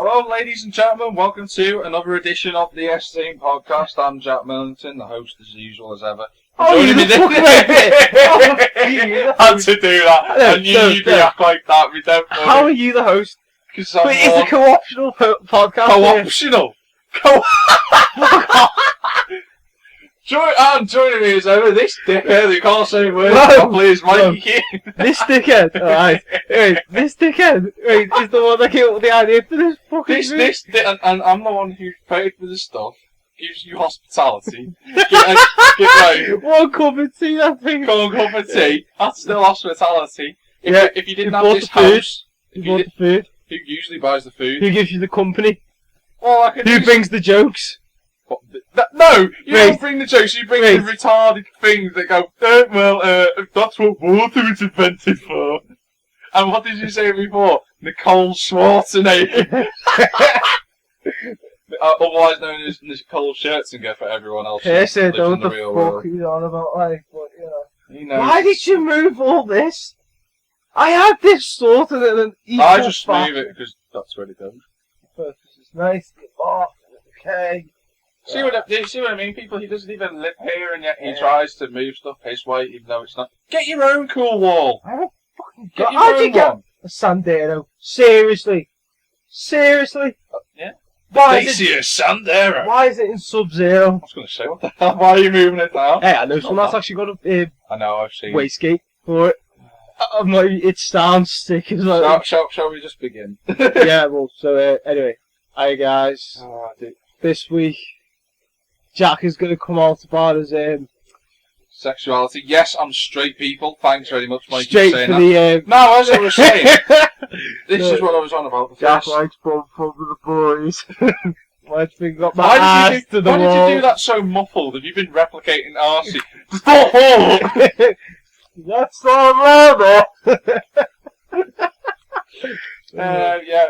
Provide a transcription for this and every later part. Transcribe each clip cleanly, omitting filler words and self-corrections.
Hello, ladies and gentlemen. Welcome to another edition of the S-Team podcast. I'm Jack Millington, the host as usual as ever. You the fuck Had to do that. I knew you'd act like that. We don't. How are you the host? Because But it's a co-optional podcast. co-optional. Joining me is ever this dickhead who can't say words properly is Mikey Keating. This dickhead, alright. This dickhead, is the one that came up with the idea for this fucking And I'm the one who paid for the stuff, gives you hospitality. Get one cup of tea, that thing. One cup of tea. That's still hospitality. If you didn't have this house, who bought the food? Who usually buys the food? Who gives you the company? Well, who brings the jokes? No, you don't bring the jokes, you bring the retarded things that go, that's what water was invented for. And what did you say before? Nicole Schwarzenegger. Otherwise known as Nicole Scherzinger for everyone else. Yes, I don't know what the fuck he's on about, like, but, you know. Why did you move all this? I had this sorted in an equal I just move it because that's what it does. This is nice, okay. See what I mean? People, he doesn't even live here and yet he tries to move stuff his way even though it's not. Get your own cool wall! How'd you get a Sandero? Seriously? Yeah. Why is it a Sandero? Why is it in Sub-Zero? I was going to say, what the hell? Why are you moving it down? Hey, I know someone that's actually got a I know, I've seen wastegate for it. I'm not, it sounds sick as well. Shall we just begin? Yeah, well, so anyway. Hi guys. This week, Jack is going to come out about his sexuality. Yes, I'm straight, people. Thanks very much, Mike. Straight for the no, as I was saying, this is what I was on about. Jack likes bum with the boys. Why did you do that so muffled? Have you been replicating RC? That's all over. Yeah,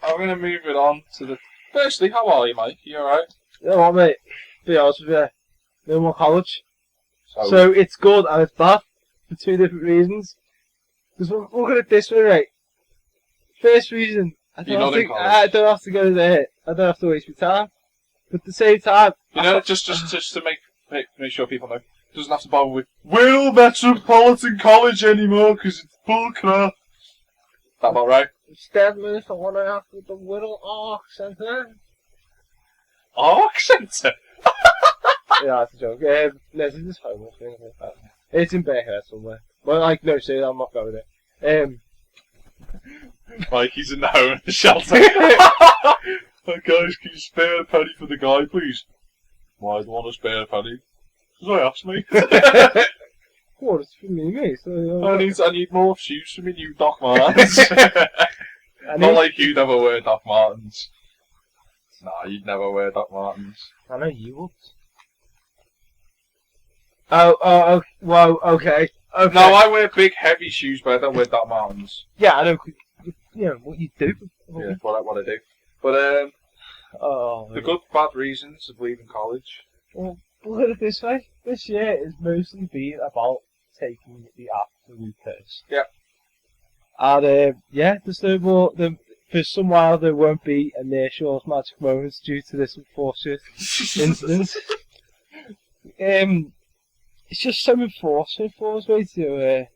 I'm going to move it on to the... Firstly, how are you, Mike? You alright? You know what, mate? To be honest with you, no more college. So it's good and it's bad for two different reasons. Because look at it this way, right? First reason, I don't have to go there. I don't have to waste my time. But at the same time... You know, just to make sure people know, doesn't have to bother with Will Metropolitan College anymore because it's full crap. That about right? Instead, move I want to have with the Whittle Arc Centre. Arc Centre? Yeah, that's a joke. No, this is homeless thing. It's in Bearhead somewhere. Well, like, no, see, I'm not going there. Mikey's in the home shelter. Hey guys, can you spare a penny for the guy, please? Why do you want to spare a penny? Because I asked me. What, it's for me, mate. So, I need more shoes for me new Doc Martens. Not like you'd ever wear Doc Martens. Nah, you'd never wear Doc Martens. I know you would. Oh, well, okay. No, I wear big, heavy shoes, but I don't wear Doc Martens. Yeah, I know. You know what you do. Yeah, what I do. But the good, bad reasons of leaving college. Well, look at it this way. This year has mostly been about taking the absolute piss. Yeah. And there's no more. For some while there won't be a near Shaw's magic moments due to this unfortunate incident. It's just so unfortunate for us, mate.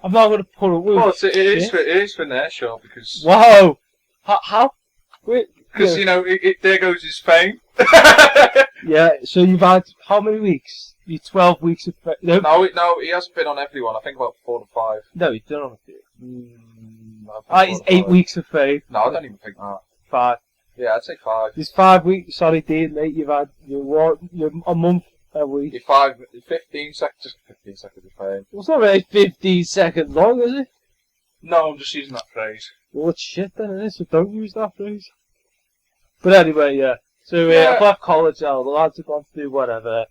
I'm not going to put up with. Well, it is for near Shaw because. Whoa! How? Because there goes his fame. Yeah. So you've had how many weeks? 12 weeks of fame. No, he hasn't been on everyone. I think about 4 to 5. No, he's done on a few. It's 8 weeks of fame. No, I don't even think that. 5. Yeah, I'd say 5. It's 5 weeks. Sorry, Dean, mate. You've had you're a month a week. You're 15 seconds. Just 15 seconds of fame. Well, it's not really 15 seconds long, is it? No, I'm just using that phrase. Well, it's shit then, it is. So don't use that phrase. But anyway, yeah. So I've left college now. The lads have gone to do whatever.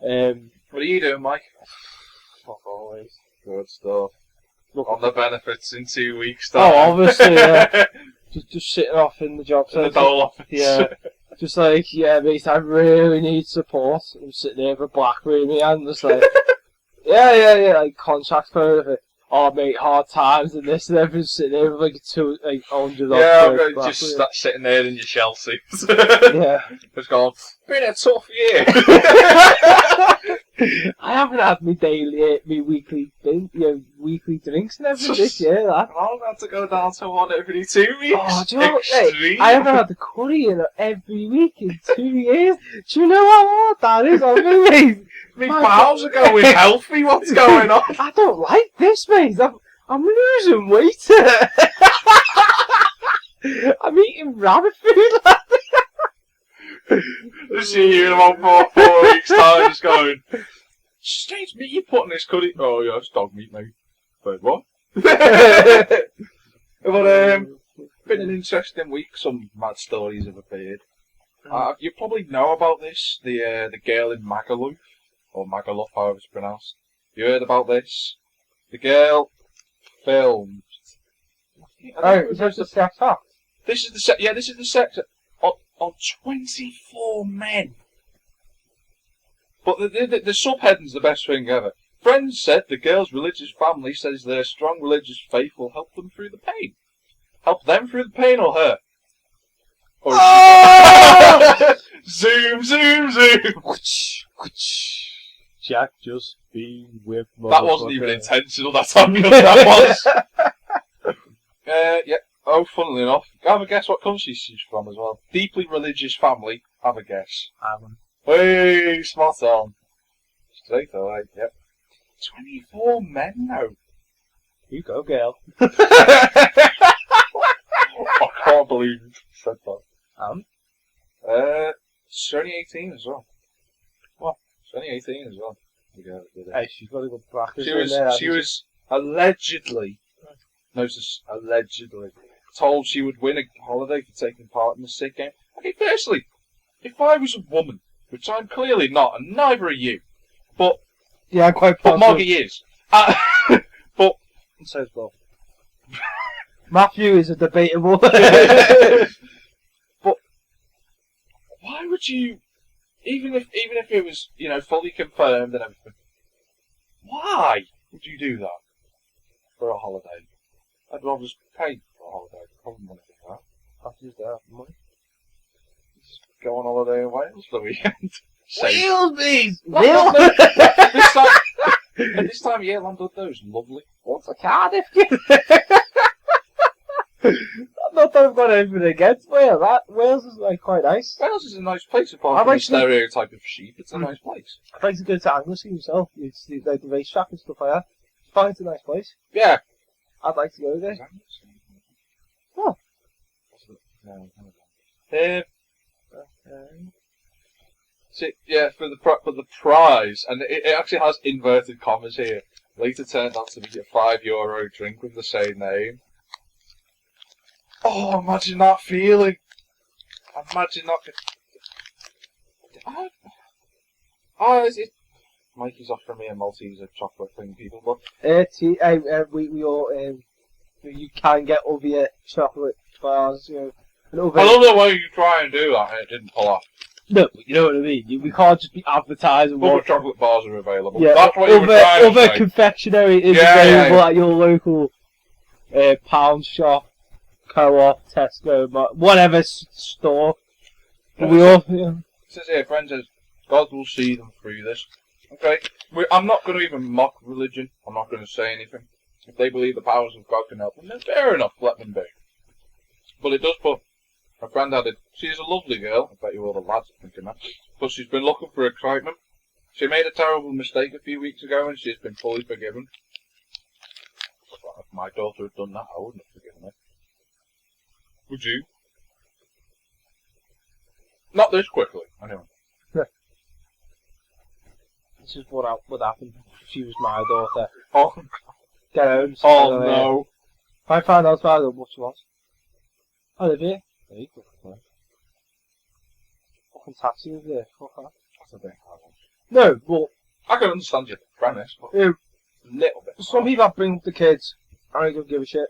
What are you doing, Mike? Fuck always. Good stuff. Look on the benefits in 2 weeks' time. Oh, obviously, yeah. just sitting off in the job centre. In the dole office. Yeah. Just like, yeah, mate, I really need support. I'm sitting there with a BlackBerry in my hand, just like, yeah, like contract for it. oh mate, hard times and this and everything, sitting there with like a 200 Yeah, I'm going to just start sitting there in your Chelsea. Yeah. Just going, been a tough year. I haven't had my daily, my weekly drinks and everything this year. Lad. I'm about to go down to one every 2 weeks. Oh, do you know what, hey, I haven't had the curry in every week in 2 years. Do you know how hard that is on me, mate? My bowels are going healthy. What's going on? I don't like this, mate. I'm losing weight. I'm eating rabbit food, lad. I see you in about 4 weeks' time, just going, strange meat you put in this curry. Oh, yeah, it's dog meat, mate. Wait, what? But, been an interesting week. Some mad stories have appeared. You probably know about this. The girl in Magaluf, or Magaluf, however it's pronounced. You heard about this? The girl filmed. Oh, is this the sex act? This is the this is the sex on 24 men. But the subheading's the best thing ever. Friends said the girl's religious family says their strong religious faith will help them through the pain. Help them through the pain or her? Or zoom, zoom, zoom. Jack just being with. That wasn't even intentional. That's how good that was. Yeah. Oh, funnily enough, have a guess what country she's from as well. Deeply religious family. Have a guess. Ireland. Hey, spot on. Straight away. Yep. 24 men now. You go, girl. I can't believe you said that. She's only 18 as well. What? She's only 18 as well. Hey, she's got a good practice. She was allegedly, told she would win a holiday for taking part in the sick game. Okay, firstly, if I was a woman, which I'm clearly not, and neither are you, but yeah, I'm quite positive. But Moggy is. But and so's Bob. Matthew is a debatable. But why would you, even if it was, fully confirmed and everything, why would you do that for a holiday? I'd rather just pay for a holiday. Probably want to do that. Matthew's there for money. Just go on holiday in Wales for the weekend. Wales, please! At this time of year, Llandudno is lovely. What's a Cardiff? Not that I've got anything against Wales. Wales is quite nice. Wales is a nice place apart from the stereotype of sheep. It's a nice place. I'd like to go to Anglesey myself. You see the racetrack and stuff like that. I find it's a nice place. Yeah. I'd like to go there. Oh. Yeah, for the prize, and it actually has inverted commas here. Later turned out to be a €5 drink with the same name. Oh, imagine that feeling! Imagine that. Mikey's offering me a Malteser chocolate thing, people. But we all you can get other chocolate bars, I love the way you try and do that, and it didn't pull off. No, but you know what I mean. We can't just be advertising. Other chocolate bars are available. Yeah, that's what you were trying to say. Other confectionery is available at your local pound shop, Co-op, Tesco, whatever store. We all. Yeah. It says here, friend says, God will see them through this. Okay, I'm not going to even mock religion. I'm not going to say anything. If they believe the powers of God can help them, then fair enough, let them be. But it does put. My friend added, she's a lovely girl. I bet you all the lads are thinking that. But she's been looking for excitement. She made a terrible mistake a few weeks ago and she's been fully forgiven. If my daughter had done that, I wouldn't have forgiven her. Would you? Not this quickly, anyway. This is what would happen if she was my daughter. Oh, get home. Oh no. If I found out what she was. I live here. There you go. Fucking taxi over there. Fuck that. That's a bit hard. No, but I can understand your premise, but a little bit. Some people that bring up the kids, I don't give a shit.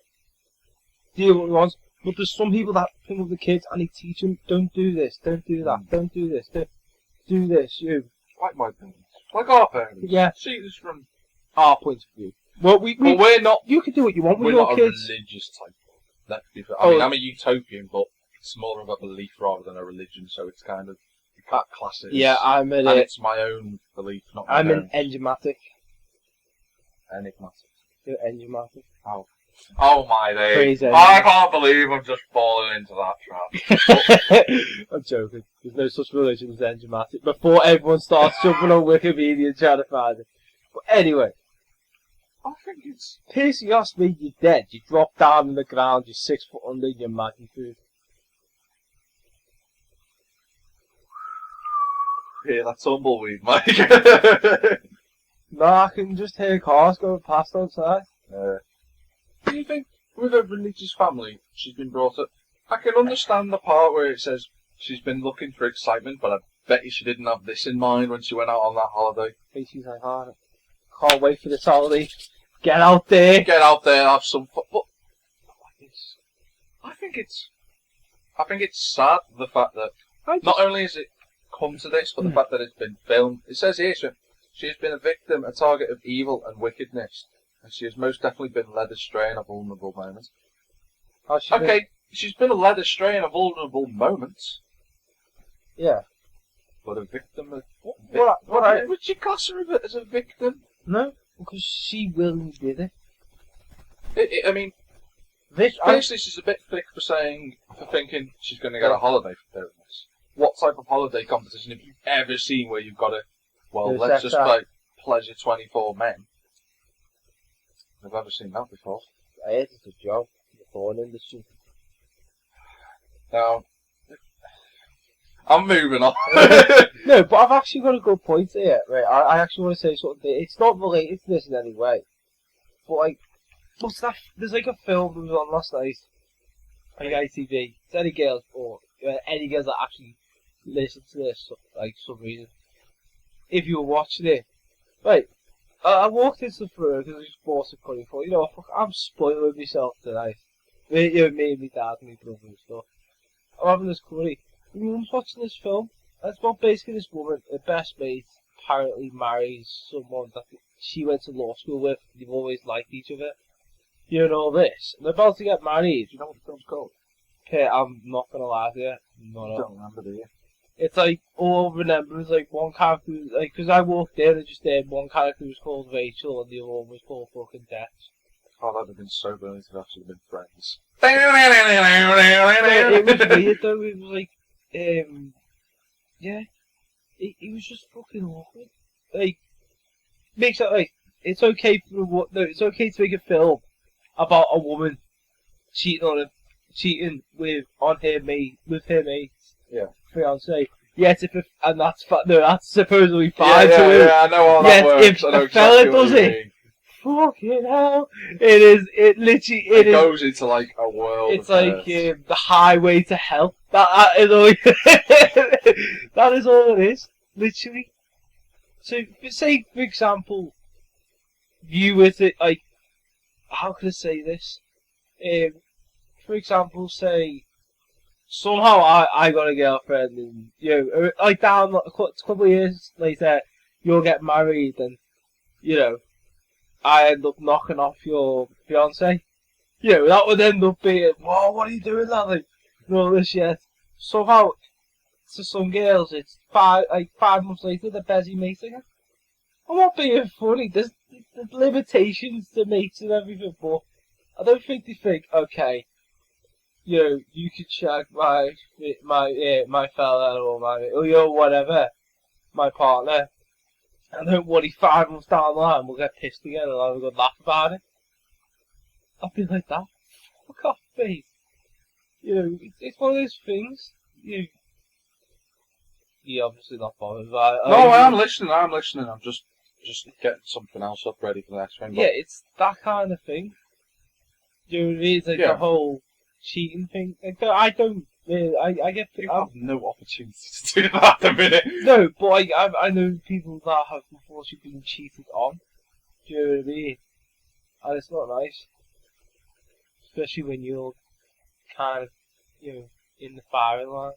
Deal with what he wants. But there's some people that bring up the kids and they teach them, don't do this, don't do that, don't do this, don't do this, Like my parents. Like our parents. Yeah. See this from our point of view. Well, but we're not. You can do what you want with We're your not kids. a religious type. Let's be fair. I mean, I'm a utopian, but it's more of a belief rather than a religion. So it's kind of you can't class it. Yeah, and it's my own belief, not. I'm an enigmatic. Enigmatic. You're enigmatic. Oh my days! I can't believe I'm just falling into that trap. I'm joking. There's no such religion as enigmatic. Before everyone starts jumping on Wikipedia and trying to find it. But anyway. I think it's... Pierce, you asked me, you're dead. You drop down on the ground, you're 6 foot under, you're Maggie food. Yeah, that's tumbleweed, Mike. No, I can just hear cars going past outside. Do you think, with a religious family, she's been brought up... I can understand the part where it says she's been looking for excitement, but I bet you she didn't have this in mind when she went out on that holiday. I think she's like, oh, can't wait for this holiday. Get out there. Get out there, have some fun. But I think it's sad, the fact that not only has it come to this, but the fact that it's been filmed. It says here, she has been a victim, a target of evil and wickedness, and she has most definitely been led astray in a vulnerable moment. She's been led astray in a vulnerable moment. Yeah. But a victim of... Would you class her as a victim? No, because she willingly did it. I mean... Basically, she's a bit thick for thinking she's going to get a holiday for doing this. What type of holiday competition have you ever seen where you've got to... Well, let's just play Pleasure 24 Men. I've never seen that before. I hate it's a job in the porn industry. Now, I'm moving on. No, but I've actually got a good point here, right? I actually want to say something. It's not related to this in any way. But, like, what's that? There's like a film that was on last night on ITV. It's any girls that actually listen to this, for some reason. If you were watching it, right? I walked into the floor because I just bought some curry for, I'm spoiling myself tonight. Me and my dad and my brother and stuff. I'm having this curry. My mum's watching this film. It's about basically this woman, her best mate, apparently marries someone that she went to law school with. They've always liked each other. You know this. And they're about to get married. Do you know what the film's called? Okay, I'm not gonna lie to you. You don't remember, do you? It's like, all I remember is like one character, like, because I walked in and just one character was called Rachel and the other one was called fucking Dex. Oh, that'd have been so brilliant if they'd actually been friends. It was weird though, it was like, yeah, it was just fucking awkward. Like, makes it like, it's okay it's okay to make a film about a woman cheating with her mate. Yeah. Fiance. Yes, that's supposedly fine to him. Yeah, I know how that works. If a fella does it, fucking hell, it literally goes into like a world. It's like the highway to hell. That is all. That is all it is, literally. So, say for example, you with it like, how can I say this? For example, say. Somehow I got a girlfriend and, like down a couple of years later, you'll get married and, I end up knocking off your fiance. That would end up being, whoa, what are you doing, lad? Like, all this shit. Somehow, to some girls, it's 5 months later, they're busy mating her. I'm not being funny, there's limitations to mates and everything, but I don't think they think, okay, you could shag my fella or whatever, my partner, and don't worry, 5 months down the line we'll get pissed together and have a good laugh about it. I'd be like that. Fuck off, mate. It's one of those things. You're obviously not bothered by it. No, I'm listening. I'm just getting something else up ready for the next thing. Yeah, it's that kind of thing. It's like the whole cheating thing. I don't. I get. You have no opportunity to do that at the minute. No, but I know people that have unfortunately been cheated on. Do you know what I mean? And it's not nice, especially when you're kind of in the firing line.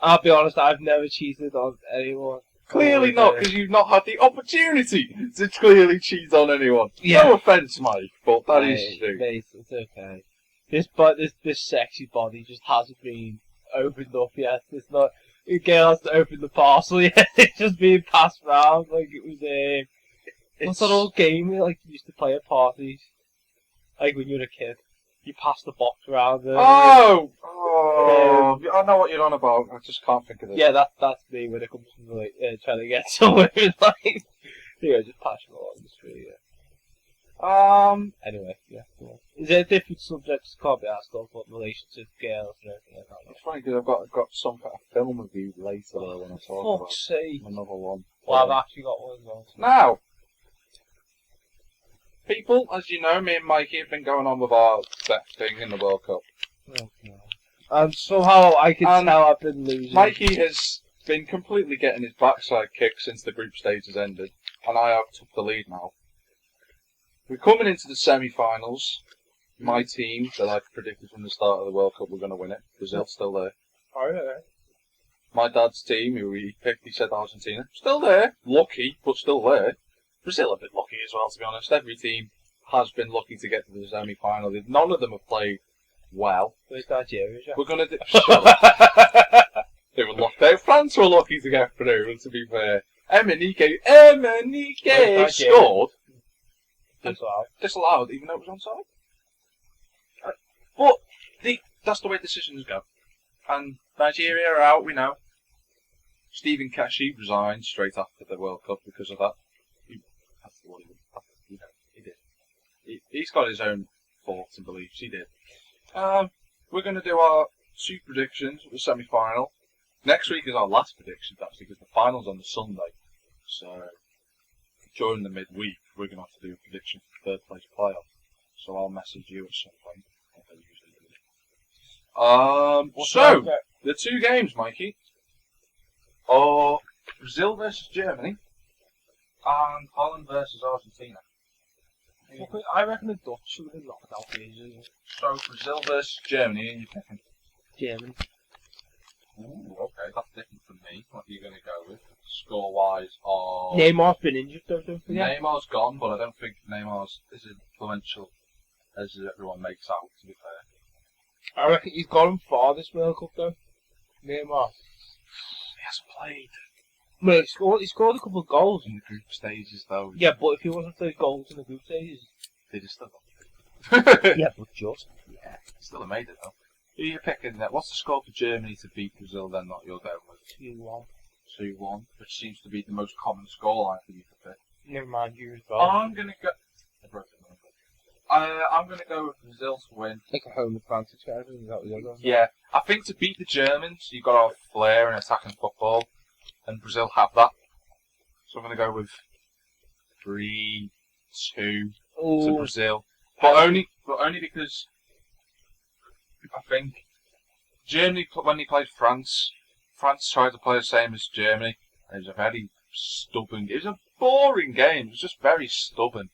I'll be honest, I've never cheated on anyone. Clearly not, because you've not had the opportunity to clearly cheat on anyone. Yeah. No offence, Mike, but that is true. Mate, it's okay. This sexy body just hasn't been opened up yet. It's not. The girl has to open the parcel yet. It's just being passed round like it was what's that old game we like used to play at parties? Like when you were a kid, you pass the box around. I know what you're on about. I just can't think of it. Yeah, that's me when it comes to like trying to get somewhere in life. Yeah, just pass it along the street. Yeah. Anyway, yeah. Is there different subjects can't be asked of, but relationships, girls, and everything like that? It's funny because I've got some kind of film review later though when I talk about Fuck's sake. another one. Well, I've actually got one as well. Now, people, as you know, me and Mikey have been going on with our bet thing in the World Cup. Oh, no. And somehow I can tell I've been losing. Mikey has been completely getting his backside kicked since the group stage has ended, and I have took the lead now. We're coming into the semi-finals. My team, that I've predicted from the start of the World Cup, we're going to win it. Brazil's still there. Oh, yeah. My dad's team, who he picked, he said Argentina, still there. Lucky, but still there. Brazil a bit lucky as well, to be honest. Every team has been lucky to get to the semi-final. None of them have played well. Where's Nigeria? We're going to do... They were lucky. France were lucky to get through, to be fair. Emenike scored. Disallowed, even though it was onside. But that's the way decisions go. And Nigeria are out, we know. Stephen Keshi resigned straight after the World Cup because of that. He did. He's got his own thoughts and beliefs. He did. We're going to do our 2 predictions for the semi-final. Next week is our last predictions, actually, because the final's on the Sunday. So, during the midweek, we're going to have to do a prediction for third place playoff. So I'll message you at some point. Like I usually do. The 2 games, Mikey, are Brazil versus Germany and Holland versus Argentina. I reckon the Dutch should have been knocked out ages. So Brazil versus Germany, and you're picking Germany. Ooh, okay, that's different from me. What are you going to go with? Score-wise, or... Neymar's been injured, don't forget. Neymar's gone, but I don't think Neymar's as influential as everyone makes out, to be fair. I reckon he's gone far this World Cup, though. Neymar. He hasn't played. Well, he scored a couple of goals. In the group stages, though. Yeah, but if he wasn't those goals in the group stages... They just still got Yeah, but just. Yeah, still have made it, though. Who are you picking? What's the score for Germany to beat Brazil, then, that you're going with? 2-1. 2-1, which seems to be the most common scoreline for you to pick. Never mind you as well. I'm going to go... I'm going to go with Brazil to win. Like a home advantage, is that what you're going? Yeah, I think to beat the Germans, you've got to have flair and attacking football, and Brazil have that. So I'm going to go with 3-2 to Brazil, but only because I think Germany, when they played France tried to play the same as Germany. It was a very stubborn. It was a boring game. It was just very stubborn.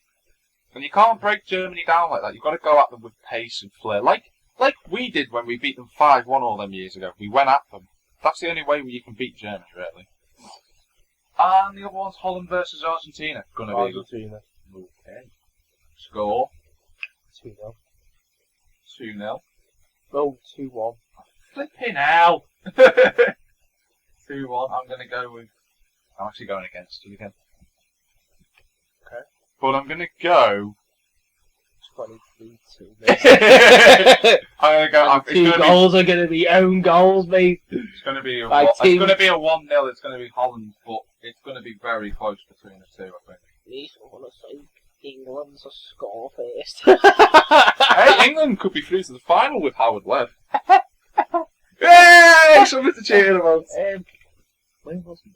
And you can't break Germany down like that. You've got to go at them with pace and flair. Like we did when we beat them 5-1 all them years ago. We went at them. That's the only way you can beat Germany, really. And the other one's Holland versus Argentina. Gonna be Argentina. Okay. Score? 2-0. 2-0. Oh, 2-1. Flipping hell! 2-1. I'm gonna go with... I'm actually going against you again. Okay. But I'm gonna go... 23-2. I'm gonna go... And 2 goals are gonna be own goals, mate. It's gonna be a 1-0. It's gonna be Holland, but it's gonna be very close between the two, I think. These want to say England's a score first. Hey, England could be through to the final with Howard Webb. Yay! Something to cheer about. When was he?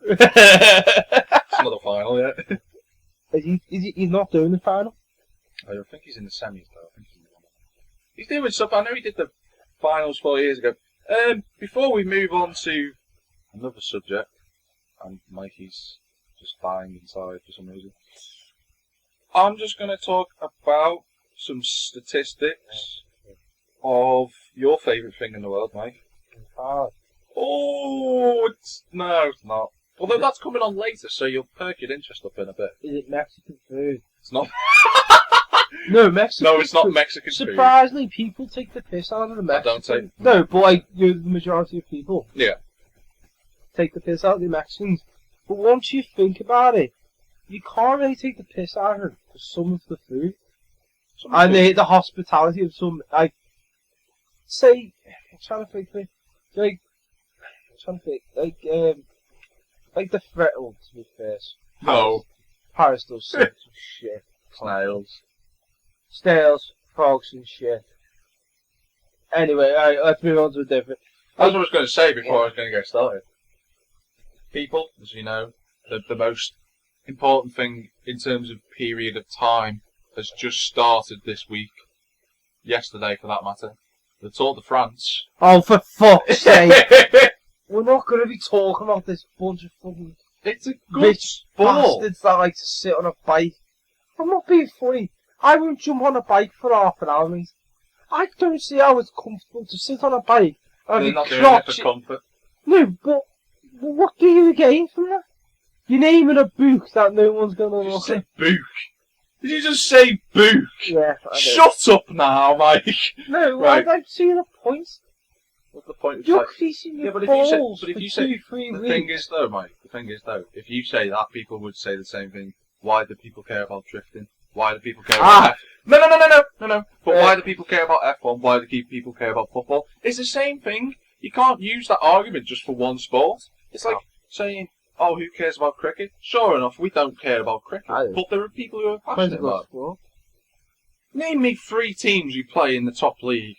It's not a final yet. He's not doing the final? I don't think he's in the semis, though. I think he's doing stuff. I know he did the finals 4 years ago. Before we move on to another subject, and Mikey's just dying inside for some reason, I'm just going to talk about some statistics of your favourite thing in the world, Mike. Oh, Oh, no, it's not. Although that's coming on later, so you'll perk your interest up in a bit. Is it Mexican food? It's not. No, Mexican. No, it's not food. Mexican food. Surprisingly, people take the piss out of the Mexican. I don't take. No, but like the majority of people. Yeah. Take the piss out of the Mexicans. But once you think about it, you can't really take the piss out of them for some of the food. And the hospitality of some, like, say, I'm trying to think, like the threat, to be fair. No. Paris does some shit. Snails, frogs and shit. Anyway, alright, let's move on to a different. That's what I was going to say before I was going to get started. People, as you know, the most important thing in terms of period of time has just started this week. Yesterday, for that matter. The Tour de France. Oh, for fuck's sake! We're not going to be talking about this bunch of fucking It's a good rich sport. bastards that like to sit on a bike. I'm not being funny. I won't jump on a bike for half an hour, mate. I don't see how it's comfortable to sit on a bike and They're be not doing it for crotchety. comfort. No, but what do you gain from that? You're naming a book that no one's going to Did you look say at. book? Did you just say book? Yeah, I know. Shut up now, Mike. No, Right. I don't see the point. What's the point of You're like, creasing your yeah, but if you say, balls but if for you say, 2-3 the weeks. thing is though, Mike, the thing is though, if you say that, people would say the same thing. Why do people care about drifting? Why do people care about No. But why do people care about F1? Why do people care about football? It's the same thing. You can't use that argument just for one sport. It's like saying, oh, who cares about cricket? Sure enough, we don't care about cricket. I do. But there are people who are passionate about it. Sport. Name me 3 teams who play in the top league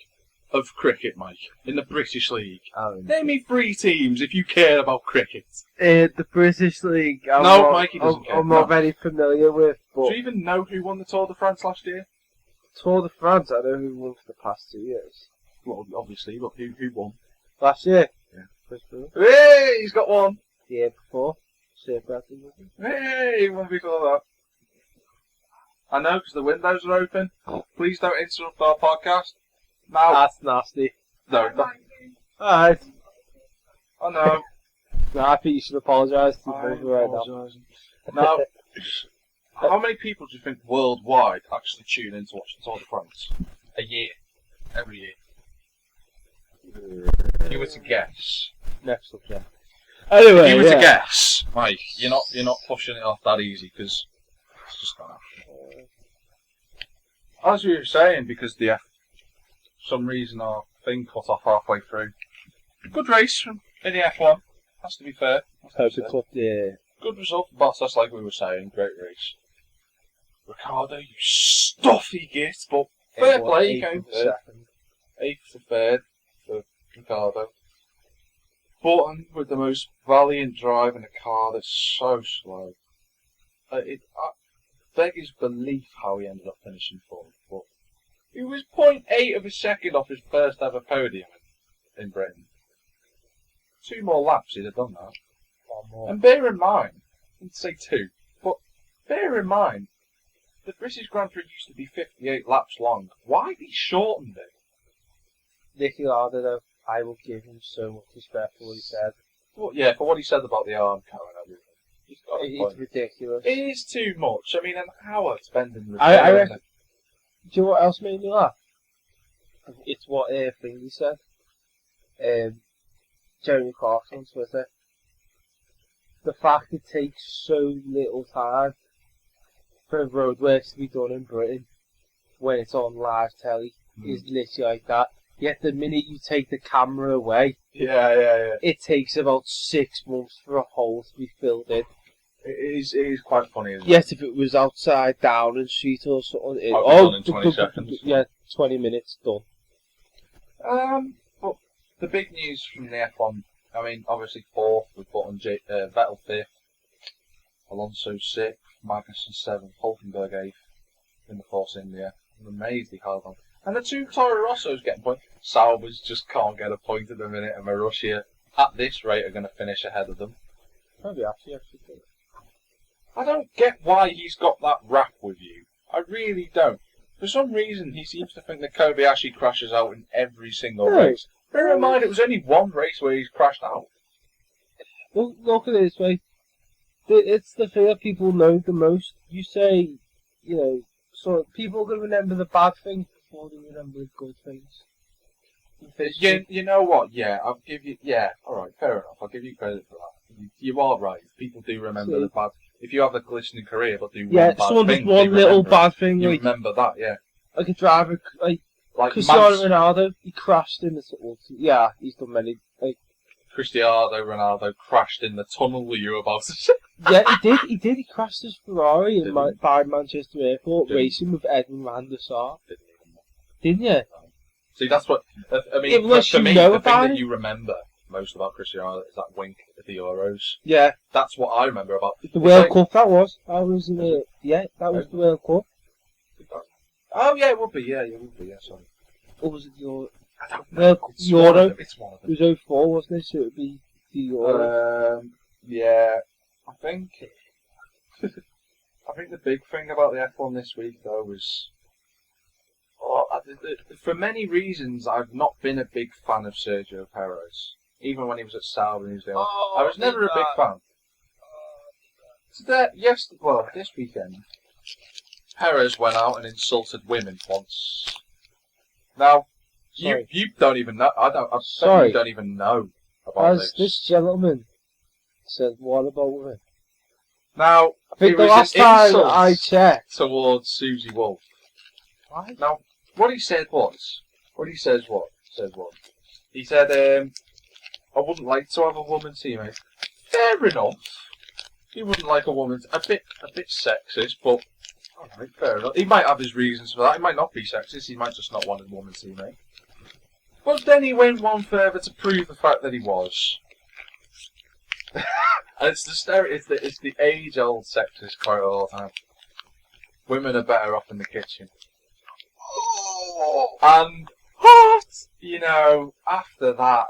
of cricket, Mike. In the British League. Name me 3 teams if you care about cricket. The British League. Mikey doesn't care. I'm not very familiar with. But Do you even know who won the Tour de France last year? Tour de France, I know who won for the past 2 years. Well, obviously, but who won? Last year? Yeah. Chris Froome. Hey, he's got one. The year before? Sir Bradley, wasn't it? Hey, one before that. I know, because the windows are open. Please don't interrupt our podcast. Now. That's nasty. No, Alright. I know. No, I think you should apologise to I'm people right now. apologising. Now, how many people do you think worldwide actually tune in to watch the Tour de France? A year. Every year. If you were to guess. Next subject. Anyway, If you were to guess, Mike, you're not pushing it off that easy, because it's just not happening. As we were saying, because some reason our thing cut off halfway through. Good race in the F1, has to be fair. Yeah. Good result for Bottas, like we were saying, great race. Ricardo, you stuffy git, but fair play, he came third. 8th to 3rd for Ricardo. Button with the most valiant drive in a car that's so slow. It beggars belief how he ended up finishing 4th, but he was 0.8 of a second off his first ever podium in Britain. 2 more laps, he'd have done that. 1 more. And bear in mind, I didn't say 2, but bear in mind, the British Grand Prix used to be 58 laps long. Why they shortened it? Nicky Lauda, though, I will give him so much respect for what he said. Well, yeah, for what he said about the arm co and everything. He's got a It's point. ridiculous. It is too much. I mean, an hour spending I repairing reckon. Do you know what else made me laugh? It's what Thingy said. Jeremy Clarkson on Twitter. The fact it takes so little time for roadworks to be done in Britain when it's on live telly is literally like that. Yet the minute you take the camera away, Yeah. it takes about 6 months for a hole to be filled in. It is quite funny, isn't it? Yet if it was outside Downing Street or something, Might be done in 20 seconds. Yeah, 20 minutes done. But the big news from the F1, I mean, obviously 4th with Button, Vettel 5th, Alonso 6th, Magnussen 7th, Hulkenberg 8th in the Force India. I'm amazed he held on. And the 2 Toro Rossos getting points. Sauber's just can't get a point at the minute, and Marussia, at this rate, are going to finish ahead of them. Maybe actually. I don't get why he's got that rap with you. I really don't. For some reason, he seems to think that Kobayashi crashes out in every single No. race. Bear in mind, it was only 1 race where he's crashed out. Well, look at it this way. it's the thing that people know the most. You say, so people are going to remember the bad things before they remember the good things. You know what? Yeah, I'll give you. Yeah, all right, fair enough. I'll give you credit for that. You are right. People do remember the bad. If you have a glistening career, but do one bad thing, one little bad thing. You remember that, yeah. Like a driver, like Cristiano Ronaldo, he crashed in the yeah, he's done many. Like Cristiano Ronaldo crashed in the tunnel. Were you about to say? Yeah, he did. He crashed his Ferrari by Manchester Airport, racing with Edwin van der Sar. Didn't you? See, that's what I mean. For me, the thing that you remember most about Cristiano is that wink at the Euros. Yeah, that's what I remember about the World Cup. That was in the that was the World Cup. Oh yeah, it would be. Yeah, it would be. Yeah, sorry. Or was it the Euro? I don't know. Euro. It's one of them. It was 04, wasn't it? So it would be the Euro. Yeah, I think. I think the big thing about the F1 this week, though, was. For many reasons, I've not been a big fan of Sergio Perez. Even when he was at Sauber and he was there. I was never a big fan. This weekend, Perez went out and insulted women once. Now, you don't even know. You don't even know about this gentleman said, what about women? Now, I think the last time I checked towards Susie Wolf. Why? Now, what he said was, he said, I wouldn't like to have a woman teammate. Fair enough. He wouldn't like a woman, a bit sexist, but alright, fair enough. He might have his reasons for that. He might not be sexist. He might just not want a woman teammate. But then he went one further to prove the fact that he was. And it's the age-old sexist quote all the time. Women are better off in the kitchen. And after that,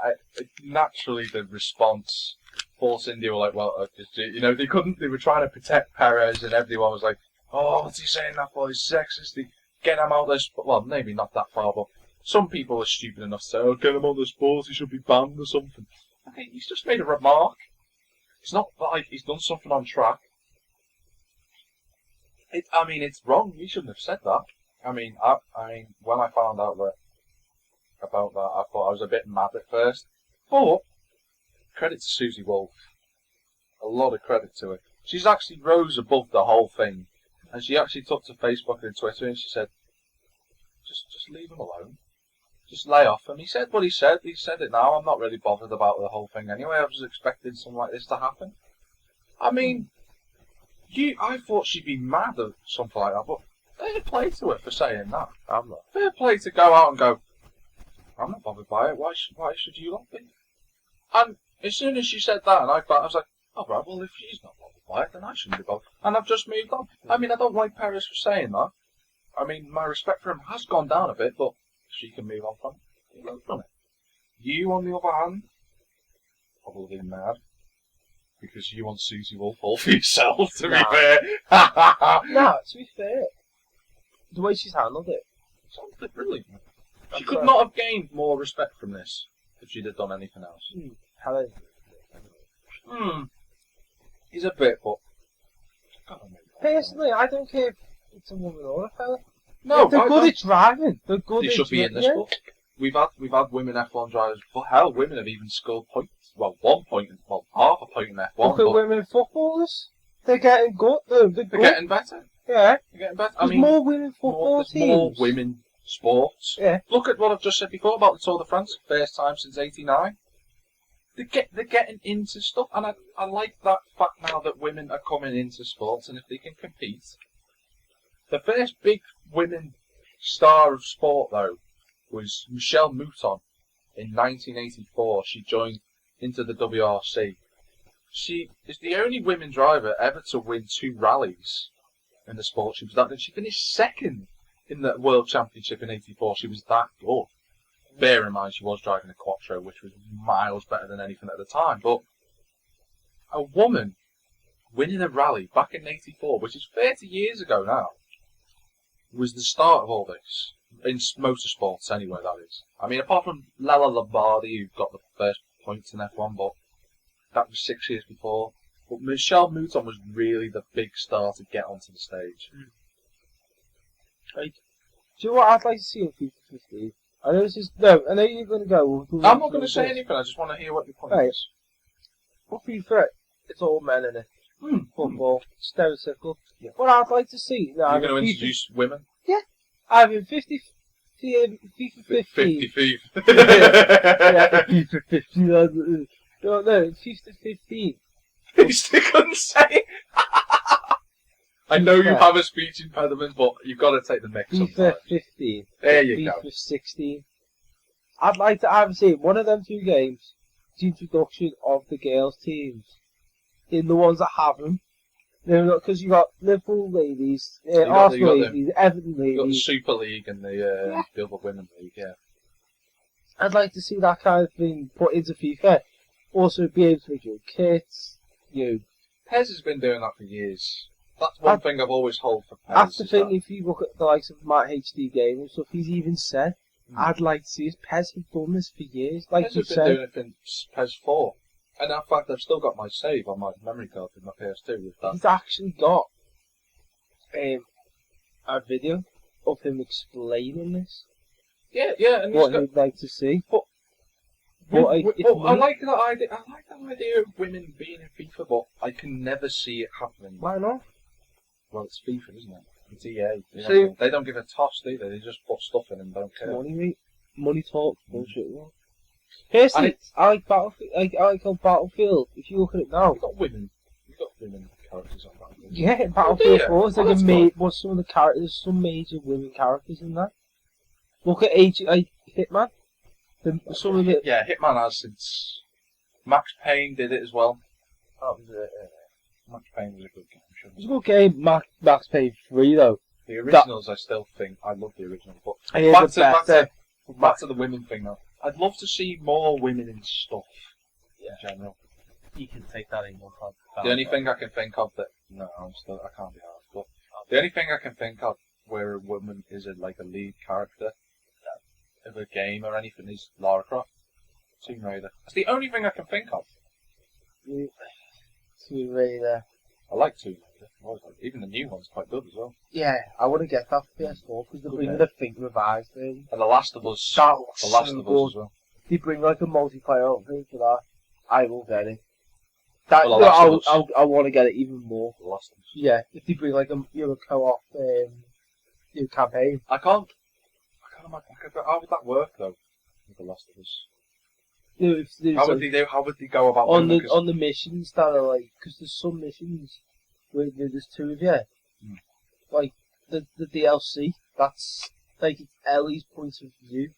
naturally the response, Force India were like, well, they were trying to protect Perez, and everyone was like, oh, what's he saying that for? He's sexist. Get him out of the sport. Well, maybe not that far, but some people are stupid enough to say, oh, get him out of the sport, he should be banned or something. Okay, he's just made a remark. It's not like he's done something on track. It's wrong. He shouldn't have said that. When I found out about that, I thought I was a bit mad at first. But credit to Susie Wolf. A lot of credit to her. She's actually rose above the whole thing, and she actually took to Facebook and Twitter and she said, "Just leave him alone. Just lay off him." He said what he said. He said it now. I'm not really bothered about the whole thing anyway. I was expecting something like this to happen. I thought she'd be mad at something like that, but fair play to her for saying that. I'm not. Fair play to go out and go, I'm not bothered by it. Why should you not be? And as soon as she said that, and I was like, oh right, well if she's not bothered by it, then I shouldn't be bothered. And I've just moved on. I don't like Perez for saying that. My respect for him has gone down a bit, but she can move on from it. He done it. You, on the other hand, probably mad. Because you want Susie Wolf all for yourself, to be fair. No, to be fair. The way she's handled it. Something brilliant. She could not have gained more respect from this if she'd have done anything else. He's a bit, but... Personally, I don't care if it's a woman or a fella. No, they're good at driving. They're good they should be in the sport. We've had women F1 drivers. For hell, women have even scored points. Well, half a point in F1. Look at women footballers. They're getting good. They're getting better. Yeah. They're getting better. There's more women football teams. More women sports. Yeah. Look at what I've just said before about the Tour de France. First time since '89. They're getting into stuff, and I like that fact now that women are coming into sports, and if they can compete. The first big women star of sport, though, was Michelle Mouton in 1984. She joined into the WRC. She is the only women driver ever to win 2 rallies in the sport. She finished second in the World Championship in '84. She was that good. Bear in mind she was driving a Quattro, which was miles better than anything at the time. But a woman winning a rally back in '84, which is 30 years ago now, was the start of all this. In motorsports, anyway, that is. Apart from Lella Lombardi, who got the first points in F1, but that was 6 years before. But Michelle Mouton was really the big star to get onto the stage. Like, do you know what I'd like to see in FIFA 15? I know this is no. I know you're going to go. I'm not going to say anything. I just want to hear what your point is. For FIFA, it's all men in it. Football, stereotypical. Yeah. What I'd like to see. No, you're going to introduce women? Yeah. I'm in FIFA 15. 50 yeah, FIFA 15. No, FIFA 15. You still couldn't say. I know you have a speech impediment, but you've got to take the mix. FIFA 15. There you go. FIFA 16. I'd like to have seen one of them two games. The introduction of the girls' teams in the ones that have them. Because you got Liverpool ladies, Arsenal ladies, Everton ladies. You got the Super League and the other Women League. Yeah. I'd like to see that kind of thing put into FIFA. Also, be able to make your kits. Pez has been doing that for years. That's one thing I've always held for Pez. That's the thing. If you look at the likes of Matt HD Game and stuff, he's even said, "I'd like to see his Pez have done this for years." Like Pez has been doing it since Pez 4. And in fact, I've still got my save on my memory card in my PS2 with that. He's actually got a video of him explaining this. Yeah, and what he'd like to see. I like that idea. I like that idea of women being in FIFA, but I can never see it happening. Why not? Well, it's FIFA, isn't it? It's EA. They don't give a toss, do they? They just put stuff in and don't care. Money, mate. Money talks. Bullshit. Personally, I like Battlefield. I like on Battlefield. If you look at it now, you've got women characters on Battlefield. Yeah, Battlefield 4 is like what's some of the characters? Some major women characters in that. Look at Hitman. Some of it. Yeah, Hitman has since Max Payne did it as well. That was it. Max Payne was a good game. It was a good game. Max Payne 3 though. The originals, I still think I love the originals, but back to the women thing though. I'd love to see more women in stuff. Yeah. In general. You can take that in one time. The only thing I can think of that I can't be arsed, but the only thing I can think of where a woman is like a lead character of a game or anything is Lara Croft. Tomb Raider. That's the only thing I can think of. Tomb Raider. I like Tomb Raider. Even the new one's quite good as well. Yeah, I want to get that for PS4 because they're bringing the Think revised version. And The Last of Us. The Last of Us as well. They bring like a multiplayer update for that. I will get it. I want to get it even more. The Last of Us. Yeah, if they bring like a co-op campaign. I can't imagine. How would that work though? With The Last of Us. How would they go about on the missions that are like, because there's some missions where there's two of you, like the DLC. That's like it's Ellie's point of view.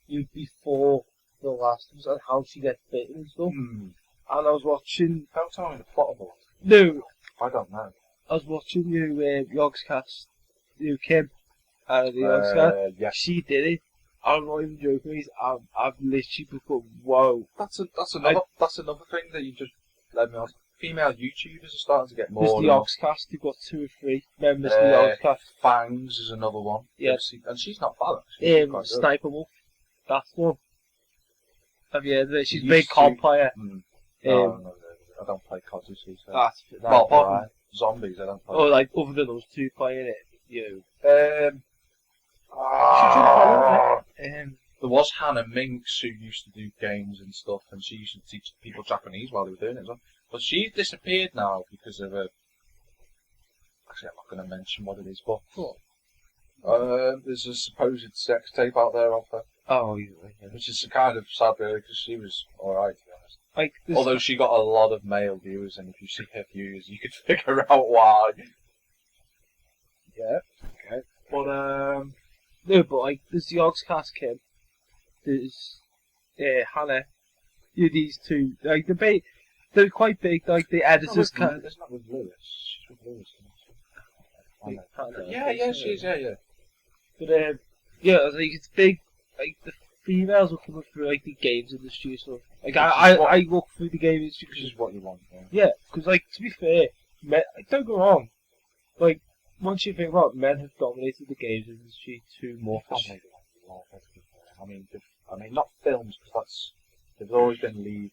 You before The Last of Us and how she gets bitten and stuff. And I was watching. Don't tell me the plot of it. No, I don't know. I was watching Yogscast, Kim, the Yogscast. Yeah. She did it. I'm not even joking. I've literally become whoa. That's another thing that you just let me on. Female YouTubers are starting to get more. There's the Yogscast. You've got 2 or 3 members of the Yogscast. Fangs is another one. Yeah, and she's not bad. Actually. Sniper Wolf. That's one. Have you heard of it? She's a big COD player. No, I don't play COD. So. That's apart from zombies, I don't play. Oh, like other than those 2 playing it, there was Hannah Minx who used to do games and stuff, and she used to teach people Japanese while they were doing it as well. But she's disappeared now because of a. Actually, I'm not going to mention what it is, but there's a supposed sex tape out there of her. Oh, yeah. Which is kind of sad, really, because she was alright, to be honest. Like although she got a lot of male viewers, and if you see her views, you could figure out why. Yeah. Okay. But no, but like there's the Yogscast Kim, there's Hannah. These 2 like they're quite big. Like the editors can't. It's not with Lewis. She's with Lewis. Hannah, yeah, she is. Yeah. But yeah, I think it's big. Like the females are coming through like the games industry and stuff. Like I look through the game industry. This is what you want. Yeah, because like to be fair, men, don't go wrong. Like once you think about it, men have dominated the games industry too much. I mean, not films, because they've always been lead.